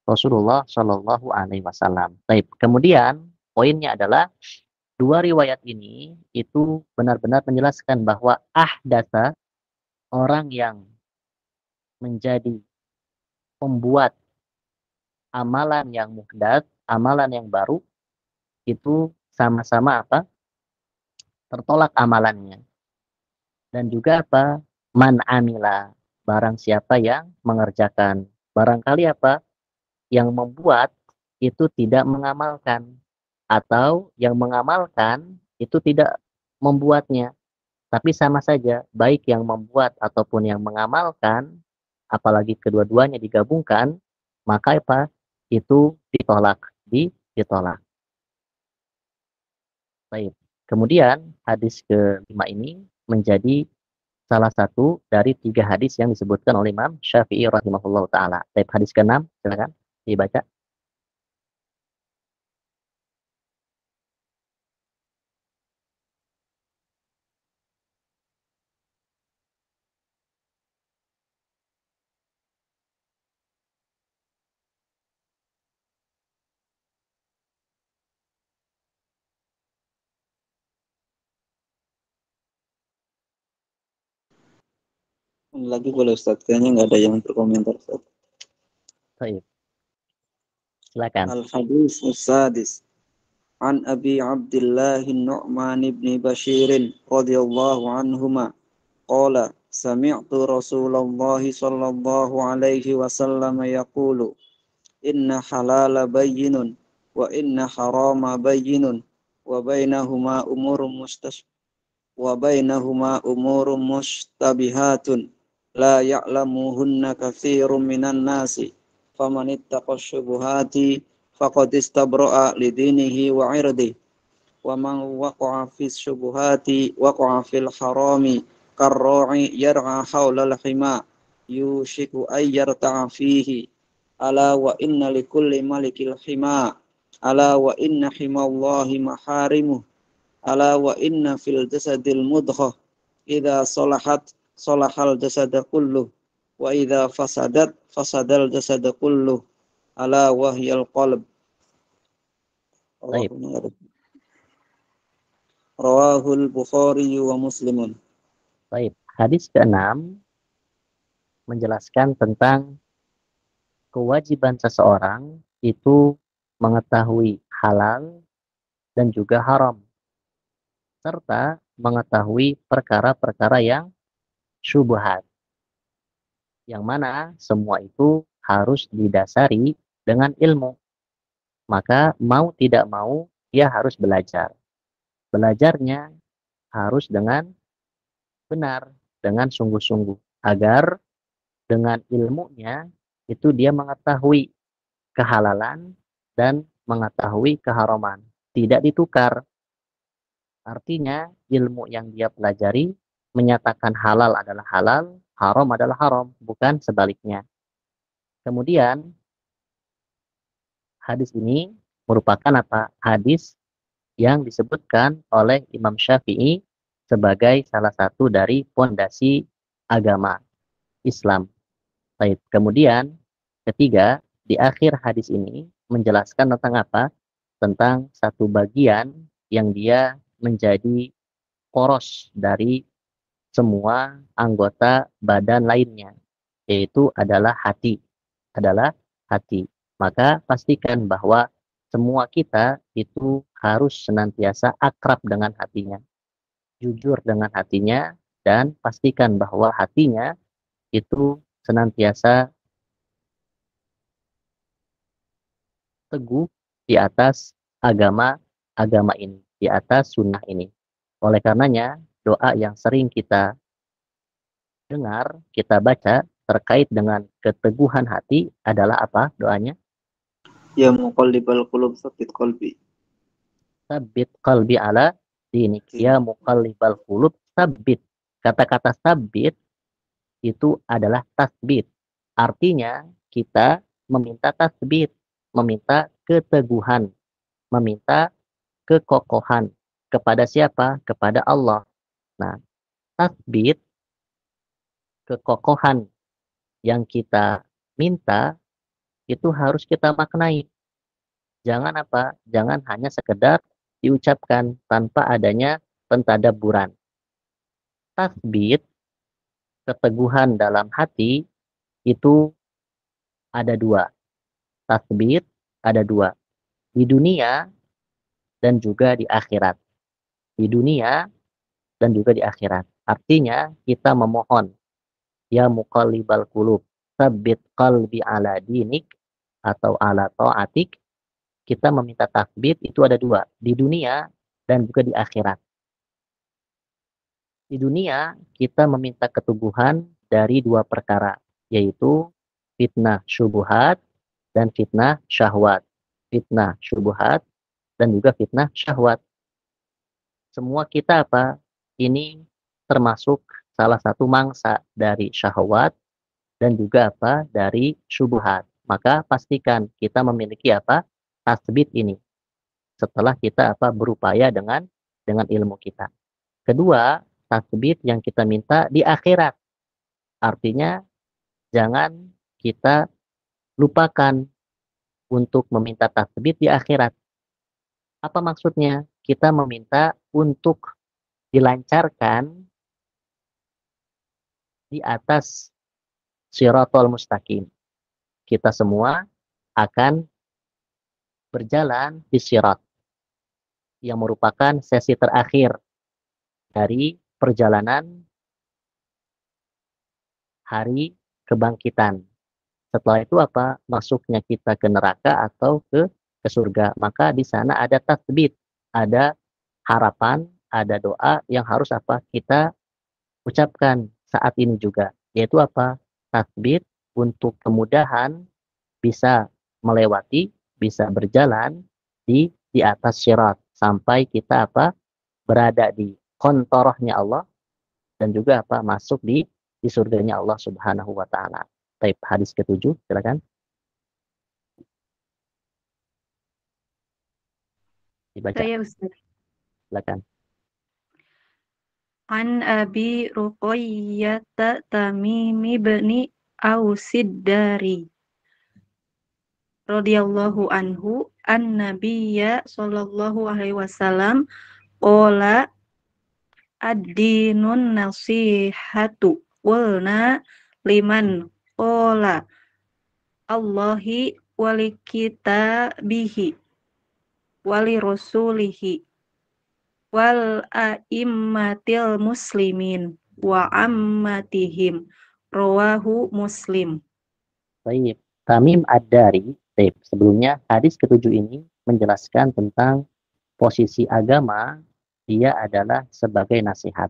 Speaker 1: Rasulullah Shallallahu Alaihi Wasallam. Baik. Kemudian poinnya adalah dua riwayat ini itu benar-benar menjelaskan bahwa ahdasa, orang yang menjadi pembuat amalan yang muhdatsah, amalan yang baru, itu sama-sama apa? Tertolak amalannya. Dan juga apa? Man amila, barang siapa yang mengerjakan. Barangkali apa? Yang membuat itu tidak mengamalkan, atau yang mengamalkan itu tidak membuatnya. Tapi sama saja, baik yang membuat ataupun yang mengamalkan, apalagi kedua-duanya digabungkan, maka apa? Itu ditolak, ditolak. Baik. Kemudian hadis ke-5 ini menjadi salah satu dari 3 hadis yang disebutkan oleh Imam Syafi'i rahimahullah ta'ala. Baik, hadis ke-6, silakan dibaca.
Speaker 4: Lagi boleh Ustaz, kayaknya nggak ada yang berkomentar Ustaz.
Speaker 1: Baik. Silakan.
Speaker 4: Al-Hadis As-Sadis An Abi Abdullah Nu'man ibn Bashir radhiyallahu anhuma qala sami'tu Rasulullah sallallahu alaihi wasallam yaqulu inna halala bayyinun wa inna harama bayyinun wa bainahuma umurun mushtabihatun la ya'lamuhunna katsirun minan nasi faman ittaqash syubuhati faqad istabra'a lidinihi wa 'irdihi wa man waqa'a fis syubuhati waqa'a fil harami karra'i yar'a hawlal hima yushiku ay yarta'a fihi ala wa inna likulli malikil hima ala wa inna himallahi maharimuh ala wa inna fil jasadil mudghah idza salahat salahal jasada kulluh wa idza fasadat fasadal jasada kulluh ala wahyal qalb.
Speaker 1: Baik.
Speaker 4: Rawahul Bukhari wa Muslimun.
Speaker 1: Baik, hadis ke-6 menjelaskan tentang kewajiban seseorang itu mengetahui halal dan juga haram, serta mengetahui perkara-perkara yang syubhat, yang mana semua itu harus didasari dengan ilmu. Maka mau tidak mau dia harus belajar. Belajarnya harus dengan benar, dengan sungguh-sungguh, agar dengan ilmunya itu dia mengetahui kehalalan dan mengetahui keharaman, tidak ditukar. Artinya ilmu yang dia pelajari menyatakan halal adalah halal, haram adalah haram, bukan sebaliknya. Kemudian hadis ini merupakan apa? Hadis yang disebutkan oleh Imam Syafi'i sebagai salah satu dari pondasi agama Islam. Baik. Kemudian ketiga, di akhir hadis ini menjelaskan tentang apa? Tentang satu bagian yang dia menjadi poros dari semua anggota badan lainnya, yaitu adalah hati. Adalah hati. Maka pastikan bahwa semua kita itu harus senantiasa akrab dengan hatinya, jujur dengan hatinya, dan pastikan bahwa hatinya itu senantiasa teguh di atas agama ini, di atas sunnah ini. Oleh karenanya, doa yang sering kita dengar, kita baca terkait dengan keteguhan hati adalah apa doanya?
Speaker 4: Ya muqallibal qulub tsabbit qalbi.
Speaker 1: Sabbit qalbi ala dinik. Ya muqallibal qulub sabbit. Kata-kata sabbit itu adalah tasbit. Artinya kita meminta tasbit, meminta keteguhan, meminta kekokohan kepada siapa? Kepada Allah. Nah, Tathbit, kekokohan yang kita minta itu harus kita maknai. Jangan apa? Jangan hanya sekedar diucapkan tanpa adanya pentadabburan. Tathbit, keteguhan dalam hati itu ada dua. Tathbit ada dua. Di dunia dan juga di akhirat. Di dunia dan juga di akhirat. Artinya kita memohon, ya muqallibal qulub, tsabbit qalbi ala dinik atau ala ta'atik. Kita meminta tathbit itu ada dua, di dunia dan juga di akhirat. Di dunia kita meminta keteguhan dari dua perkara, yaitu fitnah syubhat dan fitnah syahwat. Fitnah syubhat dan juga fitnah syahwat. Semua kita apa? Ini termasuk salah satu mangsa dari syahwat dan juga apa? Dari syubhat. Maka pastikan kita memiliki apa? Tasbit ini. Setelah kita apa? Berupaya dengan ilmu kita. Kedua, tasbit yang kita minta di akhirat. Artinya jangan kita lupakan untuk meminta tasbit di akhirat. Apa maksudnya? Kita meminta untuk dilancarkan di atas Shirathul Mustaqim. Kita semua akan berjalan di Sirat yang merupakan sesi terakhir dari perjalanan hari kebangkitan. Setelah itu apa? Masuknya kita ke neraka atau ke surga. Maka di sana ada tasbit, ada harapan, ada doa yang harus apa? Kita ucapkan saat ini juga. Yaitu apa? Tasbit untuk kemudahan bisa melewati, bisa berjalan di atas syirat sampai kita apa? Berada di kontorohnya Allah dan juga apa? Masuk di surganya Allah Subhanahu wa taala. Baik, hadis ke-7, silakan. Dibaca.
Speaker 5: Saya Ustaz.
Speaker 1: Silakan.
Speaker 5: An Abi Ruqayyah Tamim ibni Ausid dari radhiyallahu anhu an-nabiyya sallallahu alaihi wasallam qala ad-dinun nasihatu qulna liman qala Allahi wali kitabihi wali rasulihi wal a'immatil muslimin wa ammatihim rawahu Muslim.
Speaker 1: Baik, Tamim Ad-Dari. Sebelumnya hadis ke-7 ini menjelaskan tentang posisi agama, dia adalah sebagai nasihat.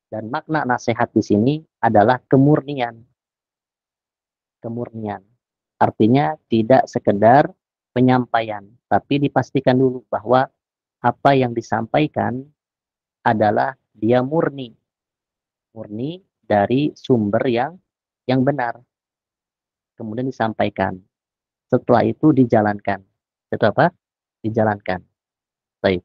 Speaker 1: Dan makna nasihat di sini adalah kemurnian. Kemurnian. Artinya tidak sekedar penyampaian, tapi dipastikan dulu bahwa apa yang disampaikan adalah dia murni. Murni dari sumber yang benar. Kemudian disampaikan. Setelah itu dijalankan. Itu apa? Dijalankan. Baik.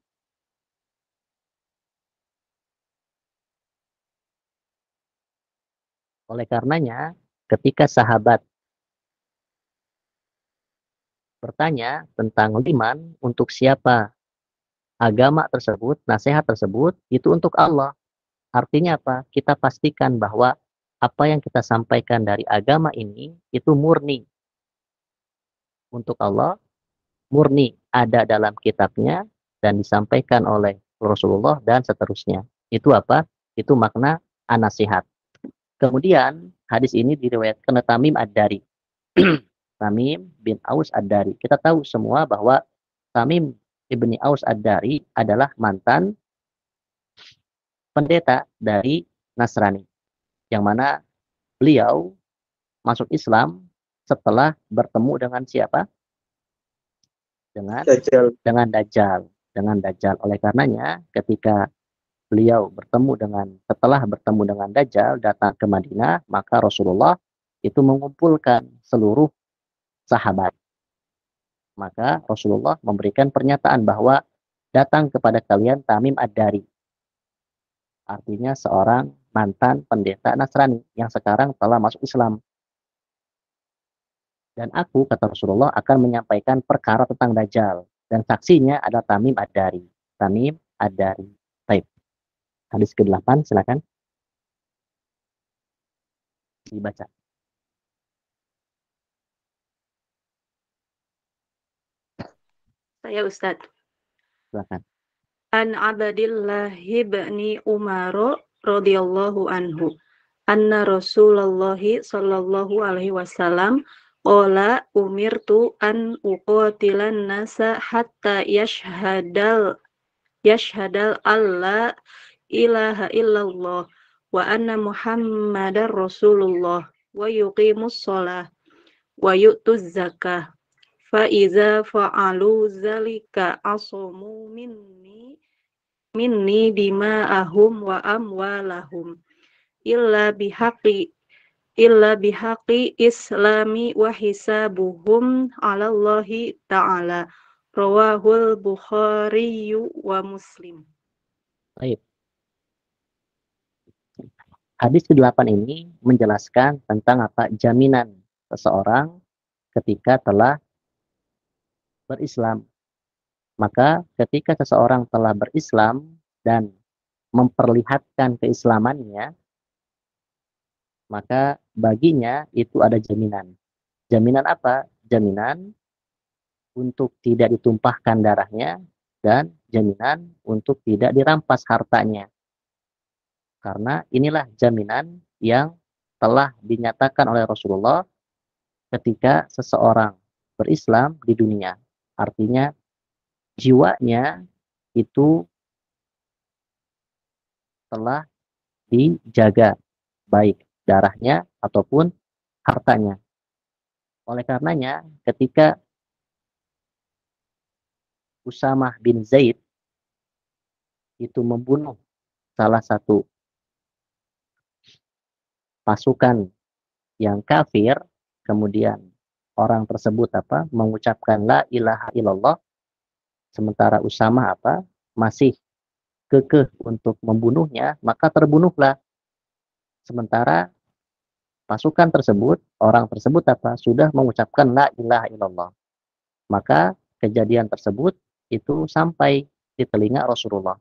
Speaker 1: Oleh karenanya, ketika sahabat bertanya tentang iman untuk siapa, agama tersebut, nasihat tersebut, itu untuk Allah. Artinya apa? Kita pastikan bahwa apa yang kita sampaikan dari agama ini, itu murni. Untuk Allah, murni ada dalam kitabnya, dan disampaikan oleh Rasulullah, dan seterusnya. Itu apa? Itu makna an-nasihat. Kemudian, hadis ini diriwayatkan oleh Tamim Ad-Dari. Tamim bin Aus Ad-Dari. Kita tahu semua bahwa Tamim ibni Aus Ad-Dari adalah mantan pendeta dari Nasrani. Yang mana beliau masuk Islam setelah bertemu dengan siapa? Dengan Dajjal. Dengan Dajjal. Oleh karenanya, ketika beliau setelah bertemu dengan Dajjal, datang ke Madinah, maka Rasulullah itu mengumpulkan seluruh sahabat. Maka Rasulullah memberikan pernyataan bahwa datang kepada kalian Tamim Ad-Dari. Artinya seorang mantan pendeta Nasrani yang sekarang telah masuk Islam. Dan aku, kata Rasulullah, akan menyampaikan perkara tentang Dajjal. Dan saksinya adalah Tamim Ad-Dari. Tamim Ad-Dari. Baik. Hadis ke-8, silakan. Dibaca.
Speaker 5: Saya Ustaz.
Speaker 1: Silakan.
Speaker 5: An Abdillah bin Umar radhiyallahu anhu. Anna Rasulullah sallallahu alaihi wasallam qala umirtu an uqatilan nasa hatta yashhadal alla ilaha illallah wa anna Muhammadar Rasulullah wa yuqimus shalah wa yu'tuz zakah fa iza fa'alu zalika asamu minni dima'ahum wa amwalahum illa bihaqi islami wa hisabuhum 'ala Allahi ta'ala. Rawahul Bukhari wa Muslim.
Speaker 1: Baik. Hadis ke-8 ini menjelaskan tentang apa jaminan seseorang ketika telah berislam. Maka ketika seseorang telah berislam dan memperlihatkan keislamannya, maka baginya itu ada jaminan. Jaminan apa? Jaminan untuk tidak ditumpahkan darahnya dan jaminan untuk tidak dirampas hartanya. Karena inilah jaminan yang telah dinyatakan oleh Rasulullah ketika seseorang berislam di dunia. Artinya jiwanya itu telah dijaga, baik darahnya ataupun hartanya. Oleh karenanya, ketika Usamah bin Zaid itu membunuh salah satu pasukan yang kafir, kemudian orang tersebut mengucapkan la ilaha illallah, sementara Usamah masih kekeh untuk membunuhnya, maka terbunuhlah. Sementara pasukan tersebut, orang tersebut sudah mengucapkan la ilaha illallah. Maka kejadian tersebut itu sampai di telinga Rasulullah.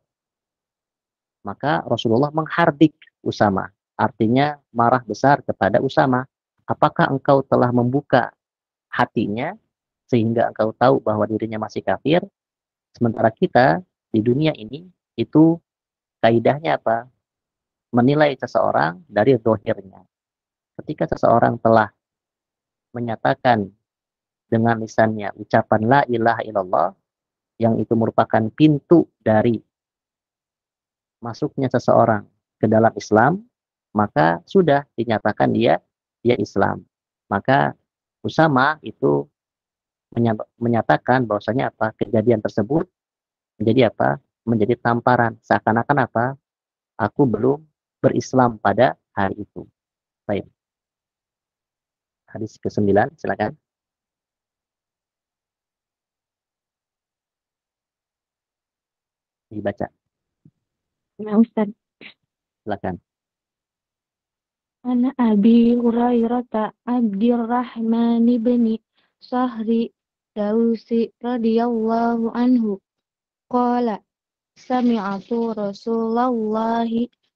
Speaker 1: Maka Rasulullah menghardik Usamah, artinya marah besar kepada Usamah. Apakah engkau telah membuka hatinya sehingga engkau tahu bahwa dirinya masih kafir? Sementara kita di dunia ini itu kaidahnya menilai seseorang dari zahirnya. Ketika seseorang telah menyatakan dengan lisannya ucapan la ilaha illallah, yang itu merupakan pintu dari masuknya seseorang ke dalam Islam, maka sudah dinyatakan dia Islam. Maka Usama itu menyatakan bahwasanya kejadian tersebut menjadi menjadi tamparan, seakan-akan aku belum berislam pada hari itu. Baik. Hadis ke-9, silakan. Dibaca.
Speaker 5: Nah, Ustaz.
Speaker 1: Silakan.
Speaker 5: Ana Abi Hurairah Abdurrahman bin Sahri Dausi radhiyallahu anhu qala sami'tu Rasulullah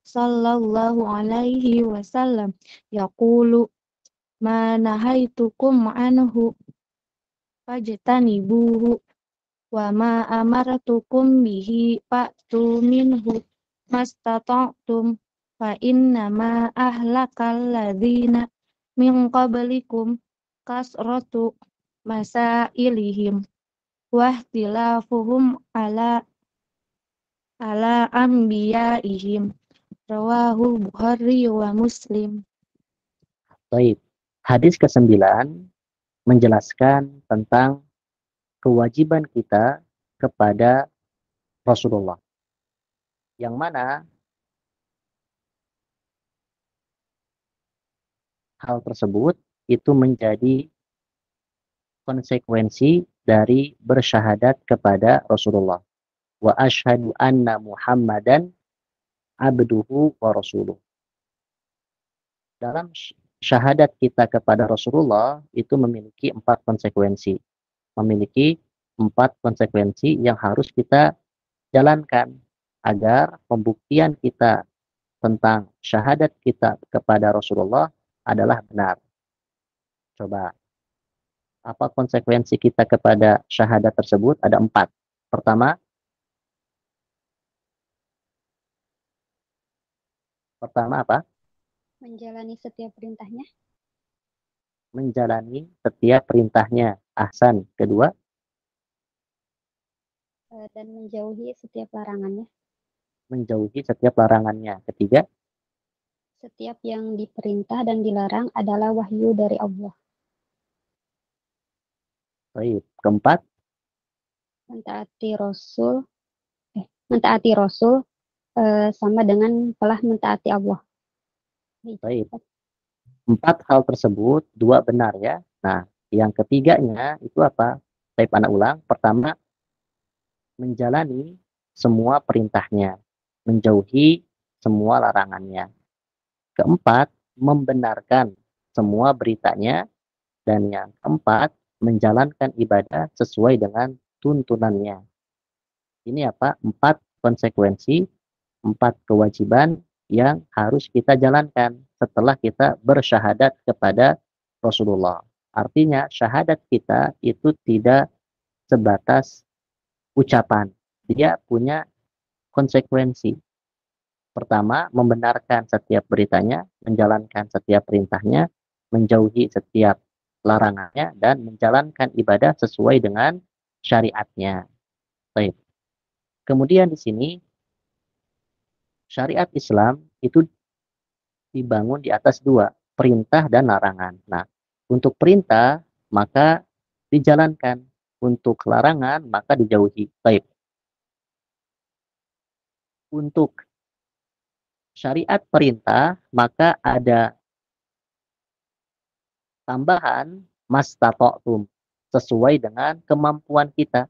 Speaker 5: sallallahu alaihi wasallam yaqulu ma nahaitukum anhu fajtanibuhu wa ma amartukum bihi fa'tu minhu mastata'tum fa innama ahlakal ladzina min qablikum kasratu masailihim wa ihtilafuhum ala anbiyaihim. Rawahul Bukhari wa Muslim.
Speaker 1: Baik. Hadis ke-9 menjelaskan tentang kewajiban kita kepada Rasulullah. Yang mana hal tersebut itu menjadi konsekuensi dari bersyahadat kepada Rasulullah. Wa asyhadu anna Muhammadan abduhu wa rasuluh. Dalam syahadat kita kepada Rasulullah itu memiliki 4 konsekuensi. Memiliki 4 konsekuensi yang harus kita jalankan agar pembuktian kita tentang syahadat kita kepada Rasulullah adalah benar. Coba, apa konsekuensi kita kepada syahadat tersebut? Ada 4. Pertama apa?
Speaker 2: Menjalani setiap perintahnya.
Speaker 1: Menjalani setiap perintahnya. Ahsan. Kedua?
Speaker 2: Dan menjauhi setiap larangannya.
Speaker 1: Menjauhi setiap larangannya. Ketiga?
Speaker 2: Setiap yang diperintah dan dilarang adalah wahyu dari Allah.
Speaker 1: Baik. Keempat?
Speaker 2: Mentaati Rasul sama dengan telah mentaati Allah.
Speaker 1: Baik. 4 hal tersebut, 2 benar ya. Nah, yang ketiganya itu apa? Saya anak ulang. Pertama, menjalani semua perintahnya, menjauhi semua larangannya. Keempat, membenarkan semua beritanya. Dan yang keempat, menjalankan ibadah sesuai dengan tuntunannya. Ini apa? 4 konsekuensi, 4 kewajiban yang harus kita jalankan setelah kita bersyahadat kepada Rasulullah. Artinya syahadat kita itu tidak sebatas ucapan. Dia punya konsekuensi. Pertama, membenarkan setiap beritanya, menjalankan setiap perintahnya, menjauhi setiap larangannya, dan menjalankan ibadah sesuai dengan syariatnya. Baik. Kemudian di sini syariat Islam itu dibangun di atas 2, perintah dan larangan. Nah, untuk perintah maka dijalankan, untuk larangan maka dijauhi. Baik. Untuk syariat perintah maka ada tambahan mastata'tum sesuai dengan kemampuan kita,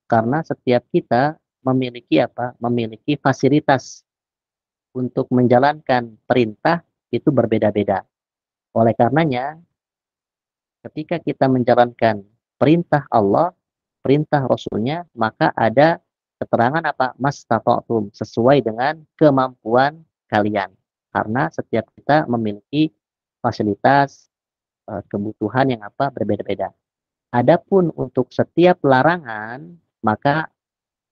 Speaker 1: karena setiap kita memiliki apa? Memiliki fasilitas untuk menjalankan perintah itu berbeda-beda. Oleh karenanya, ketika kita menjalankan perintah Allah, perintah Rasulnya, maka ada keterangan apa? Mastata'tum, sesuai dengan kemampuan kalian. Karena setiap kita memiliki fasilitas, kebutuhan yang apa? Berbeda-beda. Adapun untuk setiap larangan, maka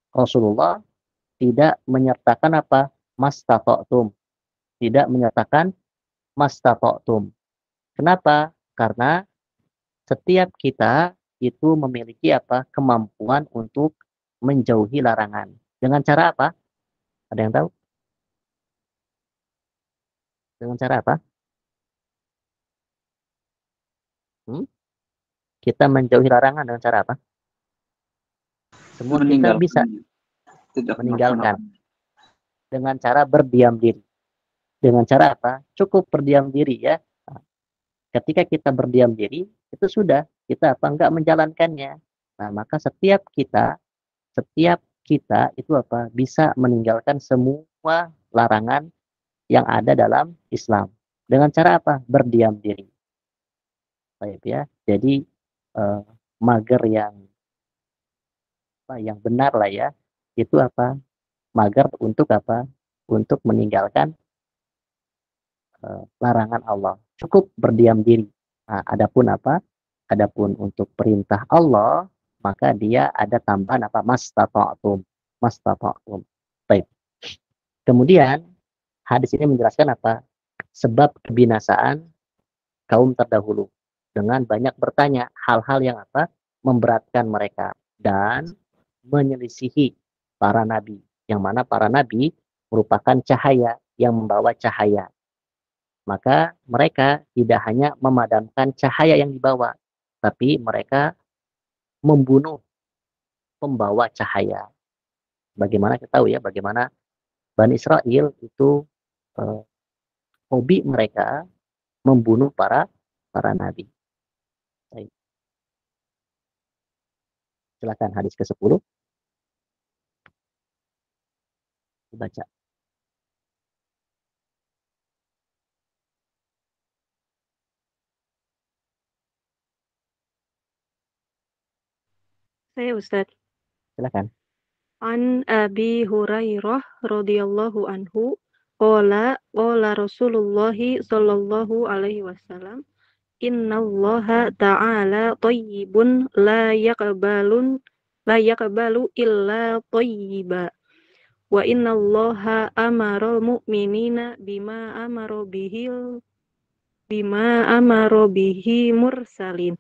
Speaker 1: Rasulullah tidak menyertakan apa? Mastata'tum. Tidak menyertakan mastata'tum. Kenapa? Karena setiap kita itu memiliki apa? Kemampuan untuk menjauhi larangan. Dengan cara apa? Ada yang tahu? Dengan cara apa? Kita menjauhi larangan dengan cara apa? Semua kita bisa meninggalkan. Dengan cara berdiam diri. Dengan cara apa? Cukup berdiam diri ya. Ketika kita berdiam diri, itu sudah kita apa? Enggak menjalankannya. Nah, maka setiap kita itu apa? Bisa meninggalkan semua larangan yang ada dalam Islam. Dengan cara apa? Berdiam diri. Baik ya. Jadi mager yang benar lah ya. Itu apa? Mager untuk apa? Untuk meninggalkan larangan Allah. Cukup berdiam diri. Nah, adapun apa? Adapun untuk perintah Allah, maka dia ada tambahan apa? Mastata'tum. Mastata'tum. Baik. Kemudian hadis ini menjelaskan apa? Sebab kebinasaan kaum terdahulu dengan banyak bertanya hal-hal yang apa? Memberatkan mereka dan menyelisihi para nabi, yang mana para nabi merupakan cahaya yang membawa cahaya. Maka mereka tidak hanya memadamkan cahaya yang dibawa, tapi mereka membunuh pembawa cahaya. Bagaimana kita tahu ya, bagaimana Bani Israel itu hobi mereka membunuh para nabi. Baik. Silakan hadis ke-10 dibaca.
Speaker 5: Saya Ustadz.
Speaker 1: Silakan.
Speaker 5: An Abi Hurairah radhiyallahu anhu qala Rasulullah sallallahu alaihi wasallam innallaha ta'ala thayyibun la yaqbalu illa thayyiba wa innallaha amaral mu'minina bima amara bihi mursalin.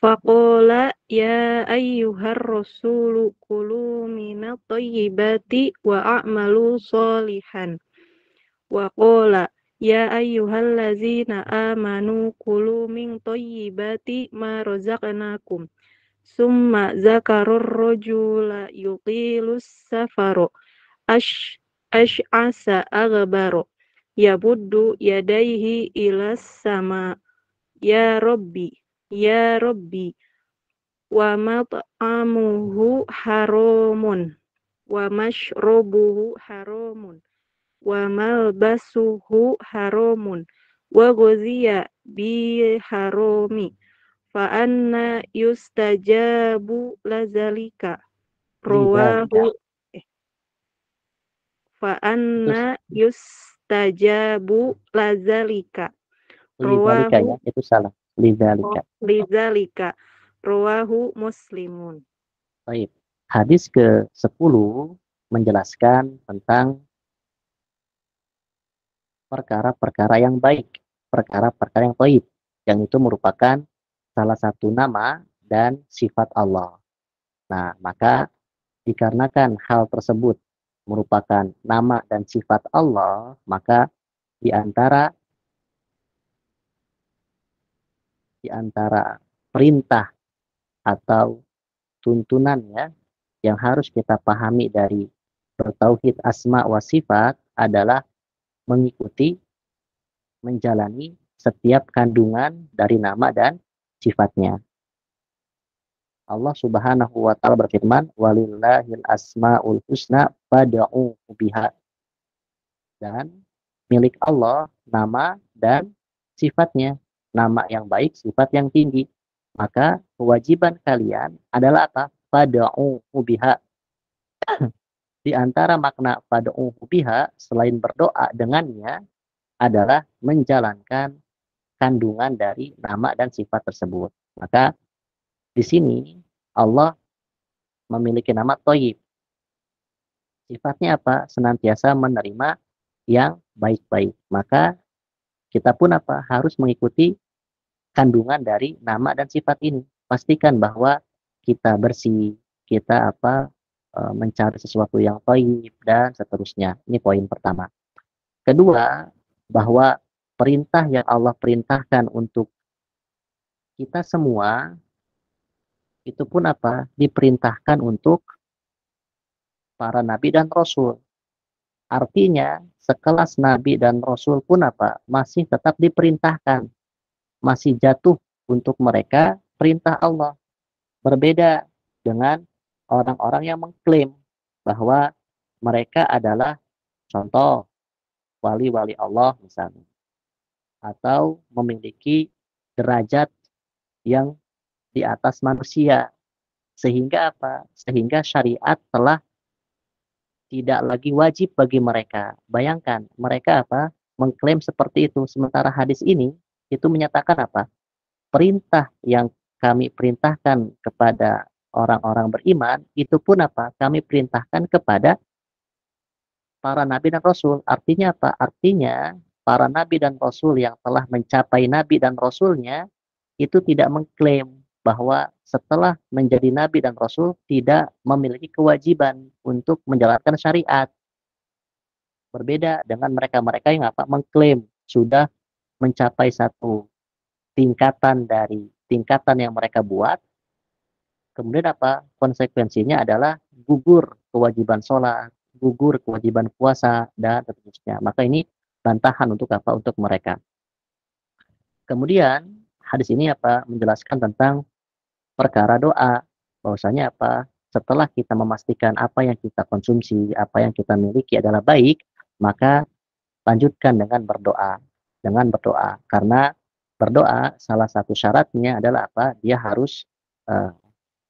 Speaker 5: Faqala ya ayyuhar rasulu kulu minat thayyibati wa a'malu sholihan. Wa qala ya ayyuhallazina amanu kulu min thayyibati ma razaqnakum. Summa zakarur rajula yuqilus safaru ash'asa aghbaru yabuddu yadayhi ilas sama ya Rabbi wa mat'amuhu haramun wa mashrabuhu haramun wa malbasuhu haramun wa ghuziya bi harami fa anna yustajabu lazalika rawahu fa anna yustajabu lazalika
Speaker 1: Lidzalika ya, itu salah.
Speaker 5: Lidzalika rawahu Muslimun.
Speaker 1: Baik. Hadis ke-10 menjelaskan tentang perkara-perkara yang baik, perkara-perkara yang thayyib, yang itu merupakan salah satu nama dan sifat Allah. Nah, maka dikarenakan hal tersebut merupakan nama dan sifat Allah, maka di antara perintah atau tuntunannya yang harus kita pahami dari bertauhid asma wa sifat adalah mengikuti, menjalani setiap kandungan dari nama dan sifatnya. Allah Subhanahu wa taala berfirman, "Walillahil asmaul husna fad'uhu biha." Dan milik Allah nama dan sifatnya, nama yang baik, sifat yang tinggi. Maka kewajiban kalian adalah apa? Fad'uhu biha. Di antara makna fad'uhu biha selain berdoa dengannya adalah menjalankan kandungan dari nama dan sifat tersebut. Maka di sini Allah memiliki nama Thayyib. Sifatnya apa? Senantiasa menerima yang baik-baik. Maka kita pun apa? Harus mengikuti kandungan dari nama dan sifat ini. Pastikan bahwa kita bersih, kita mencari sesuatu yang thayyib dan seterusnya. Ini poin pertama. Kedua, bahwa perintah yang Allah perintahkan untuk kita semua itu pun apa? Diperintahkan untuk para nabi dan rasul. Artinya, sekelas nabi dan rasul pun apa? Masih tetap diperintahkan. Masih jatuh untuk mereka perintah Allah. Berbeda dengan orang-orang yang mengklaim bahwa mereka adalah contoh wali-wali Allah misalnya. Atau memiliki derajat yang di atas manusia. Sehingga apa? Sehingga syariat telah tidak lagi wajib bagi mereka. Bayangkan, mereka apa? Mengklaim seperti itu. Sementara hadis ini itu menyatakan apa? Perintah yang kami perintahkan kepada orang-orang beriman, itu pun apa? Kami perintahkan kepada para nabi dan rasul. Artinya apa? Artinya para nabi dan rasul yang telah mencapai nabi dan rasulnya itu tidak mengklaim bahwa setelah menjadi nabi dan rasul tidak memiliki kewajiban untuk menjalankan syariat. Berbeda dengan mereka-mereka yang apa? Mengklaim sudah mencapai satu tingkatan dari tingkatan yang mereka buat, kemudian apa? Konsekuensinya adalah gugur kewajiban sholat, gugur kewajiban puasa, dan seterusnya. Maka ini bantahan untuk apa? Untuk mereka. Kemudian hadis ini apa? Menjelaskan tentang perkara doa. Bahwasanya apa? Setelah kita memastikan apa yang kita konsumsi, apa yang kita miliki adalah baik, maka lanjutkan dengan berdoa. Dengan berdoa. Karena berdoa salah satu syaratnya adalah apa? Dia harus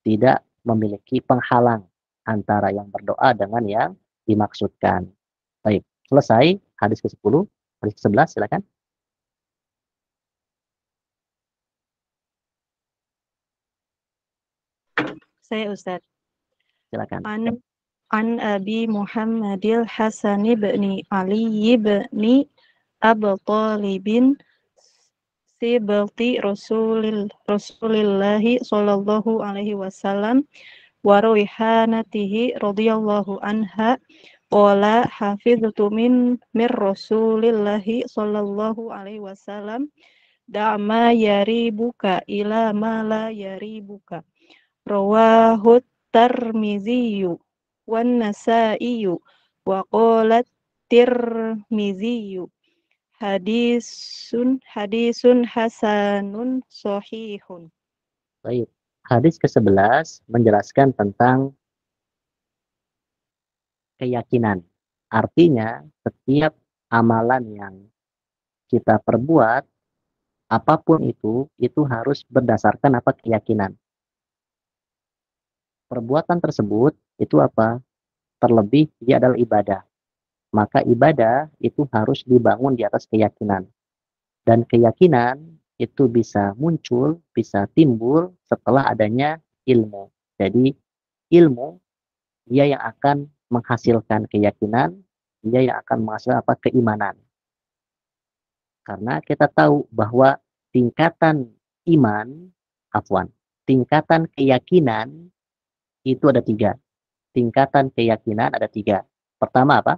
Speaker 1: tidak memiliki penghalang antara yang berdoa dengan yang dimaksudkan. Baik, selesai hadis ke-10, hadis ke-11 silakan.
Speaker 5: Saya Ustaz.
Speaker 1: Silakan.
Speaker 5: An Abi Muhammadil Hasan ibn Ali ibn Abi Talibin sibati Rasulillahi sallallahu alaihi wasallam wa raihanatihi radhiyallahu anha qala hafiztu min Rasulillahi sallallahu alaihi wasallam da'ma yaribuka ila ma la yaribuka rawahu Tirmiziyu wan Nasaiyu wa qalat Tirmiziyu hadisun hasanun sahihun.
Speaker 1: Baik. Hadis ke-11 menjelaskan tentang keyakinan. Artinya, setiap amalan yang kita perbuat, apapun itu harus berdasarkan apa keyakinan. Perbuatan tersebut itu apa? Terlebih dia adalah ibadah. Maka ibadah itu harus dibangun di atas keyakinan. Dan keyakinan itu bisa muncul, bisa timbul setelah adanya ilmu. Jadi ilmu dia yang akan menghasilkan keyakinan, dia yang akan menghasilkan apa? Keimanan. Karena kita tahu bahwa tingkatan iman, tingkatan keyakinan itu ada 3. Tingkatan keyakinan ada 3. Pertama apa?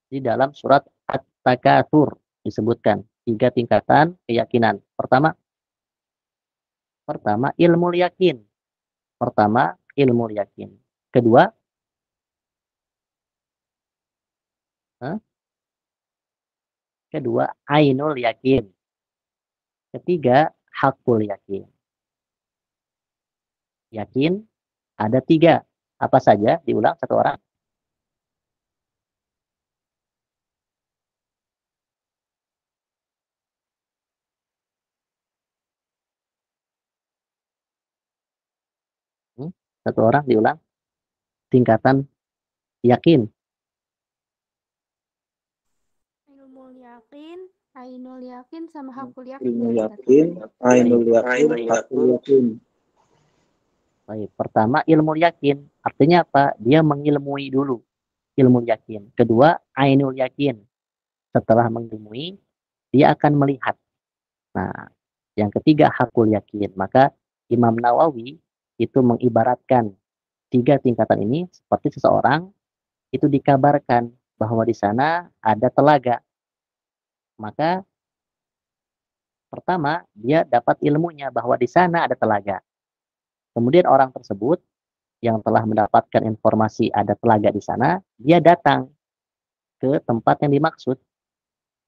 Speaker 1: Di dalam surat At-Takatsur disebutkan 3 tingkatan keyakinan. Pertama ilmu yakin. Kedua, ainul yakin. Ketiga, hakul yakin. Yakin ada 3. Apa saja? Diulang satu orang. Satu orang diulang. Tingkatan yakin.
Speaker 2: Ainul yakin sama hakul yakin.
Speaker 4: Ilmu yakin, ainul yakin, hakul yakin.
Speaker 1: Baik, pertama ilmu yakin. Artinya apa? Dia mengilmui dulu ilmu yakin. Kedua, ainul yakin. Setelah mengilmui, dia akan melihat. Nah, yang ketiga hakul yakin. Maka Imam Nawawi itu mengibaratkan 3 tingkatan ini seperti seseorang itu dikabarkan bahwa di sana ada telaga. Maka pertama dia dapat ilmunya bahwa di sana ada telaga. Kemudian orang tersebut yang telah mendapatkan informasi ada telaga di sana, dia datang ke tempat yang dimaksud.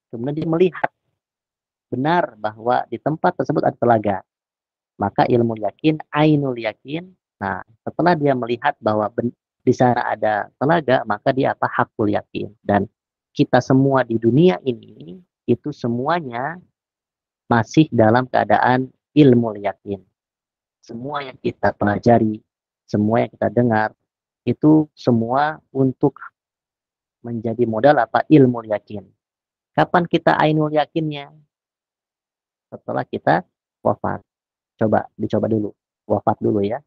Speaker 1: Kemudian dia melihat benar bahwa di tempat tersebut ada telaga. Maka ilmu yakin, ainul yakin. Nah, setelah dia melihat bahwa di sana ada telaga, maka dia apa? Hakul yakin. Dan kita semua di dunia ini, itu semuanya masih dalam keadaan ilmu yakin. Semua yang kita pelajari, semua yang kita dengar, itu semua untuk menjadi modal apa? Ilmu yakin. Kapan kita ainul yakinnya? Setelah kita wafat. Dicoba dulu. Wafat dulu ya.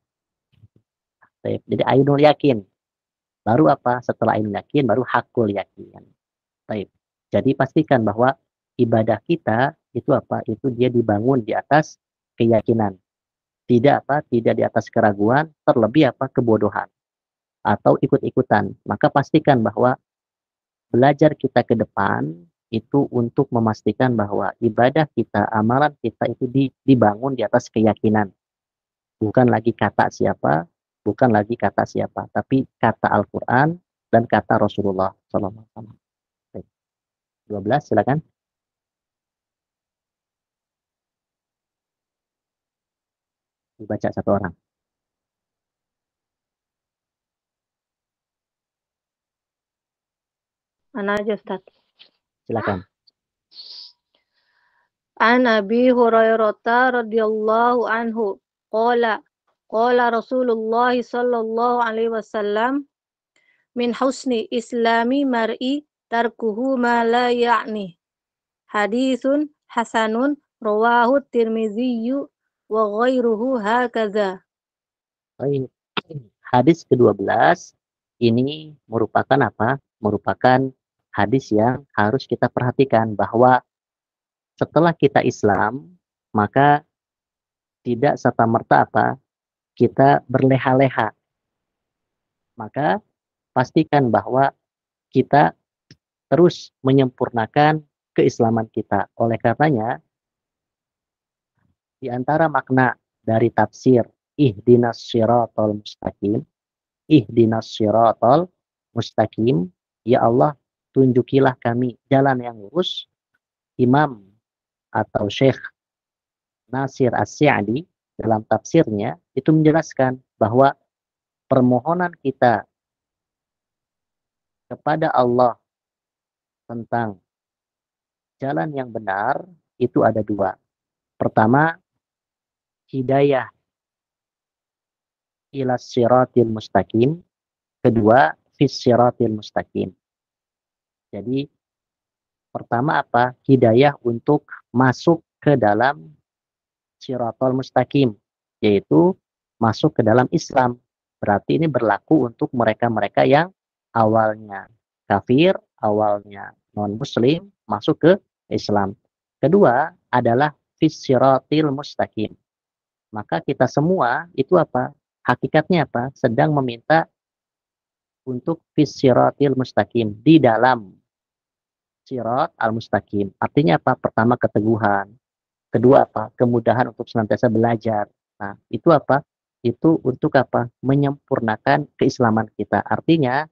Speaker 1: Jadi ainul yakin. Baru apa? Setelah ainul yakin, baru hakul yakin. Jadi pastikan bahwa ibadah kita itu apa? Itu dia dibangun di atas keyakinan. Tidak di atas keraguan, terlebih apa? Kebodohan. Atau ikut-ikutan. Maka pastikan bahwa belajar kita ke depan itu untuk memastikan bahwa ibadah kita, amalan kita itu dibangun di atas keyakinan. Bukan lagi kata siapa, tapi kata Al-Quran dan kata Rasulullah SAW. 12, silakan. Dibaca satu orang.
Speaker 5: Mana aja, Ustaz?
Speaker 1: Silakan.
Speaker 6: An Abi Hurairah radhiyallahu anhu qala qala Rasulullah sallallahu alaihi wasallam min husni islami mar'i tarkuhu ma la ya'ni. Haditsun hasanun rawahu Tirmidzi wa ghairuhu hakadha.
Speaker 1: Baik. Hadis ke-12 ini merupakan apa? Merupakan hadis yang harus kita perhatikan bahwa setelah kita Islam, maka tidak serta-merta apa? Kita berleha-leha. Maka pastikan bahwa kita terus menyempurnakan keislaman kita. Oleh karenanya, di antara makna dari tafsir ihdinas siratal mustaqim, ihdinas siratal mustaqim, ya Allah, tunjukilah kami jalan yang lurus. Imam atau Syekh Nasir As-Sa'di dalam tafsirnya itu menjelaskan bahwa permohonan kita kepada Allah tentang jalan yang benar itu ada dua. Pertama, hidayah ila siratil mustaqim. Kedua, fis siratil mustaqim. Jadi, pertama apa? Hidayah untuk masuk ke dalam siratal mustaqim, yaitu masuk ke dalam Islam. Berarti ini berlaku untuk mereka-mereka yang awalnya kafir, awalnya non-muslim, masuk ke Islam. Kedua adalah fis siratil mustaqim. Maka kita semua itu apa? Hakikatnya apa? Sedang meminta untuk fis siratil mustaqim, di dalam sirat al-mustaqim. Artinya apa? Pertama, keteguhan. Kedua apa? Kemudahan untuk senantiasa belajar. Nah, itu apa? Itu untuk apa? Menyempurnakan keislaman kita. Artinya,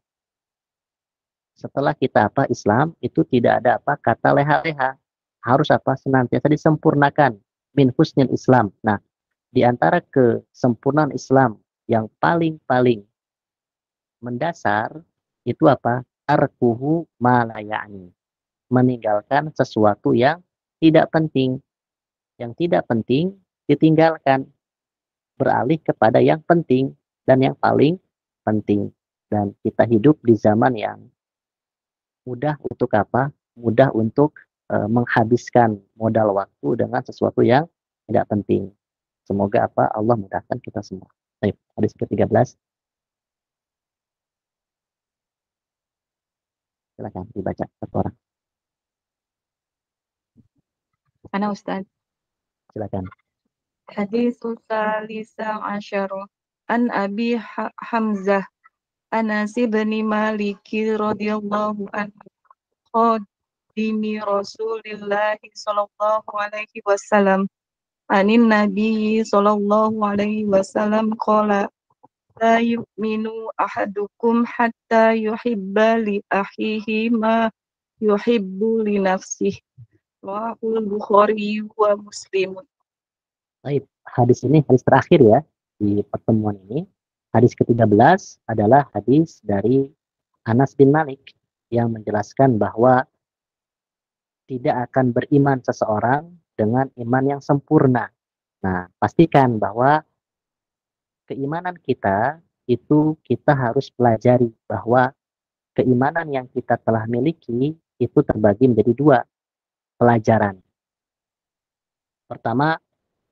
Speaker 1: setelah kita apa? Islam, itu tidak ada apa? Kata leha-leha. Harus apa? Senantiasa disempurnakan. Min husnil Islam. Nah, di antara kesempurnaan Islam yang paling-paling mendasar, itu apa? Tarkuhu ma la ya'ni. Meninggalkan sesuatu yang tidak penting. Yang tidak penting ditinggalkan, beralih kepada yang penting dan yang paling penting. Dan kita hidup di zaman yang mudah untuk apa? Mudah untuk menghabiskan modal waktu dengan sesuatu yang tidak penting. Semoga apa? Allah mudahkan kita semua. Baik, hadis ke-13. Silakan dibaca satu orang.
Speaker 5: Ana Ustaz.
Speaker 1: Silakan.
Speaker 5: Hadisul salisa asyara an Abi Hamzah Anas bin Malik radhiyallahu anhu qadimi Rasulillah sallallahu alaihi wasallam anin Nabi sallallahu alaihi wasallam qala la yu'minu ahadukum hatta yuhibba li akhihi ma yuhibbu li nafsihi. Rawahul Bukhari wa Muslim.
Speaker 1: Baik, hadis ini hadis terakhir ya di pertemuan ini. Hadis ke-13 adalah hadis dari Anas bin Malik yang menjelaskan bahwa tidak akan beriman seseorang dengan iman yang sempurna. Nah, pastikan bahwa keimanan kita itu kita harus pelajari bahwa keimanan yang kita telah miliki itu terbagi menjadi dua pelajaran. Pertama,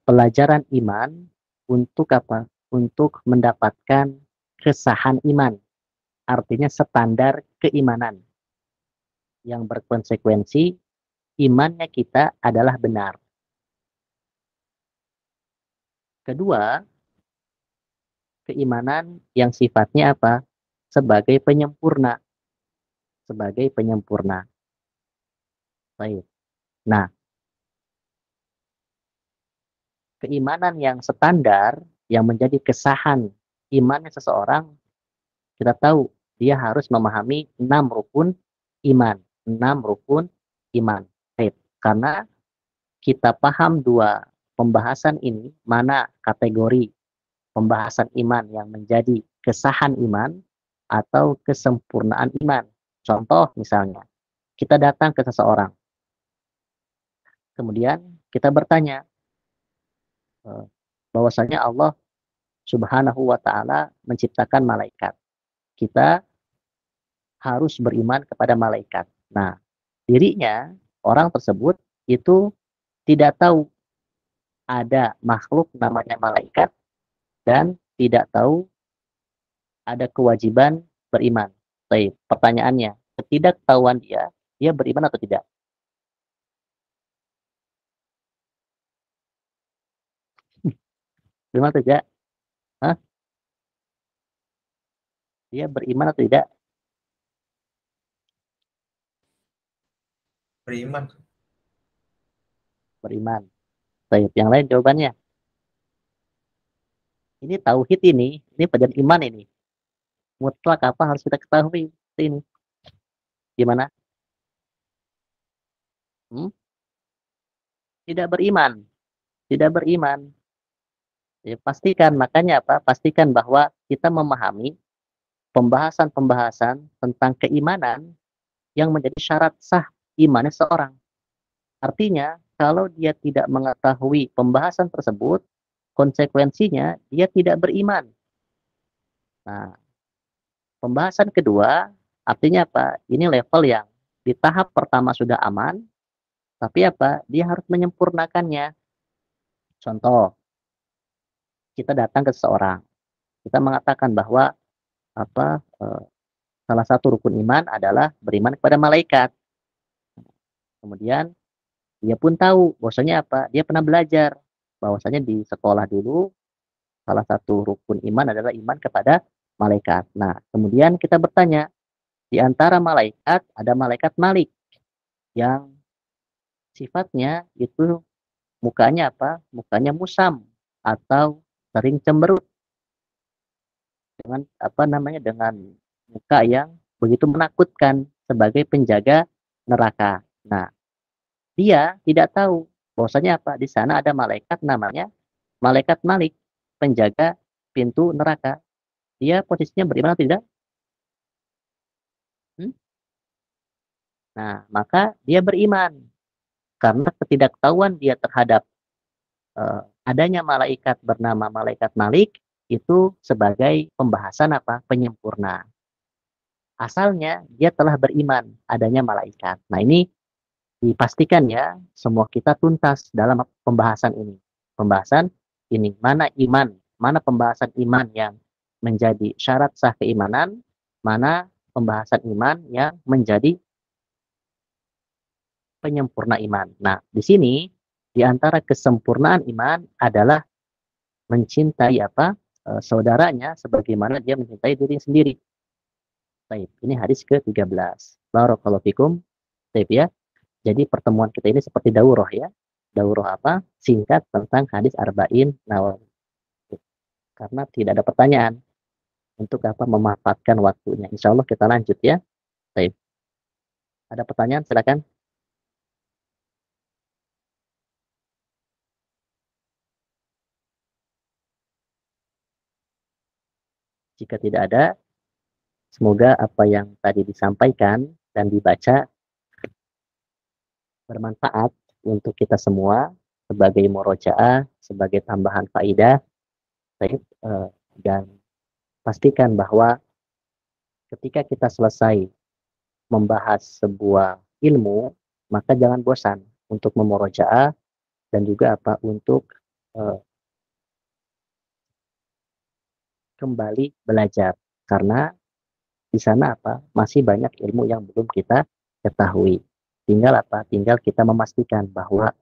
Speaker 1: pelajaran iman untuk apa? Untuk mendapatkan kesahan iman. Artinya standar keimanan yang berkonsekuensi imannya kita adalah benar. Kedua, keimanan yang sifatnya apa? Sebagai penyempurna. Sebagai penyempurna. Baik. Nah, keimanan yang standar, yang menjadi kesahan imannya seseorang, kita tahu dia harus memahami 6 rukun iman. 6 rukun iman. Baik. Karena kita paham dua pembahasan ini, mana kategori pembahasan iman yang menjadi kesahan iman atau kesempurnaan iman. Contoh misalnya, kita datang ke seseorang. Kemudian kita bertanya bahwasanya Allah Subhanahu wa Ta'ala menciptakan malaikat. Kita harus beriman kepada malaikat. Nah, dirinya orang tersebut itu tidak tahu ada makhluk namanya malaikat dan tidak tahu ada kewajiban beriman. Baik, pertanyaannya, ketidaktahuan dia beriman atau tidak? Beriman atau tidak? Hah? Dia beriman atau tidak?
Speaker 3: Beriman.
Speaker 1: Beriman. Baik, yang lain jawabannya. Ini tauhid ini pelajaran iman ini. Mutlak apa harus kita ketahui ini. Gimana? Tidak beriman. Tidak beriman. Ya, pastikan, makanya apa? Pastikan bahwa kita memahami pembahasan-pembahasan tentang keimanan yang menjadi syarat sah imannya seorang. Artinya, kalau dia tidak mengetahui pembahasan tersebut, konsekuensinya dia tidak beriman. Nah, pembahasan kedua, artinya apa? Ini level yang di tahap pertama sudah aman, tapi apa? Dia harus menyempurnakannya. Contoh, kita datang ke seseorang, kita mengatakan bahwa salah satu rukun iman adalah beriman kepada malaikat. Kemudian dia pun tahu bahwasanya apa? Dia pernah belajar bahwasanya di sekolah dulu salah satu rukun iman adalah iman kepada malaikat. Nah, kemudian kita bertanya, di antara malaikat ada malaikat Malik yang sifatnya itu mukanya apa? Mukanya musam atau sering cemberut dengan dengan muka yang begitu menakutkan sebagai penjaga neraka. Nah, dia tidak tahu bahwasanya apa? Di sana ada malaikat namanya malaikat Malik, penjaga pintu neraka. Dia posisinya beriman atau tidak? Nah, maka dia beriman karena ketidaktahuan dia terhadap adanya malaikat bernama malaikat Malik itu sebagai pembahasan apa? Penyempurna. Asalnya dia telah beriman adanya malaikat. Nah, ini dipastikan ya, semua kita tuntas dalam pembahasan ini. Pembahasan ini, mana iman, mana pembahasan iman yang menjadi syarat sah keimanan, mana pembahasan iman yang menjadi penyempurna iman. Nah, di sini di antara kesempurnaan iman adalah mencintai saudaranya sebagaimana dia mencintai diri sendiri. Baik, ini hadis ke-13. Barakallahu fikum. Baik ya. Jadi pertemuan kita ini seperti daurah ya. Daurah apa? Singkat tentang hadis Arba'in Nawawi. Karena tidak ada pertanyaan untuk memanfaatkan waktunya. Insya Allah kita lanjut ya. Baik. Ada pertanyaan? Silakan. Jika tidak ada, semoga apa yang tadi disampaikan dan dibaca bermanfaat untuk kita semua sebagai murojaah, sebagai tambahan faidah. Dan pastikan bahwa ketika kita selesai membahas sebuah ilmu, maka jangan bosan untuk memurojaah dan juga untuk kembali belajar, karena di sana masih banyak ilmu yang belum kita ketahui. Tinggal kita memastikan bahwa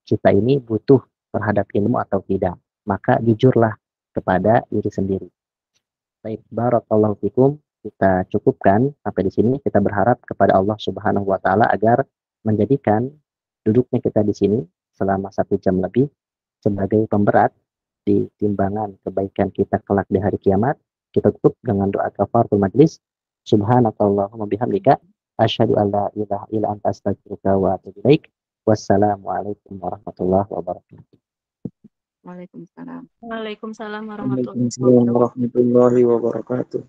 Speaker 1: kita ini butuh terhadap ilmu atau tidak. Maka jujurlah kepada diri sendiri. Baik, barakallahu fikum. Kita cukupkan sampai di sini. Kita berharap kepada Allah Subhanahu wa Ta'ala agar menjadikan duduknya kita di sini selama 1 jam lebih sebagai pemberat di timbangan kebaikan kita kelak di hari kiamat. Kita tutup dengan doa kafaratul majlis. Subhanakallahumma bihamdika asyhadu an la ilaha illa anta astaghfiruka wa atubu ilaik. Wassalamualaikum warahmatullahi wabarakatuh.
Speaker 5: Waalaikumsalam.
Speaker 6: Waalaikumsalam
Speaker 4: Waalaikumsalam warahmatullahi wabarakatuh.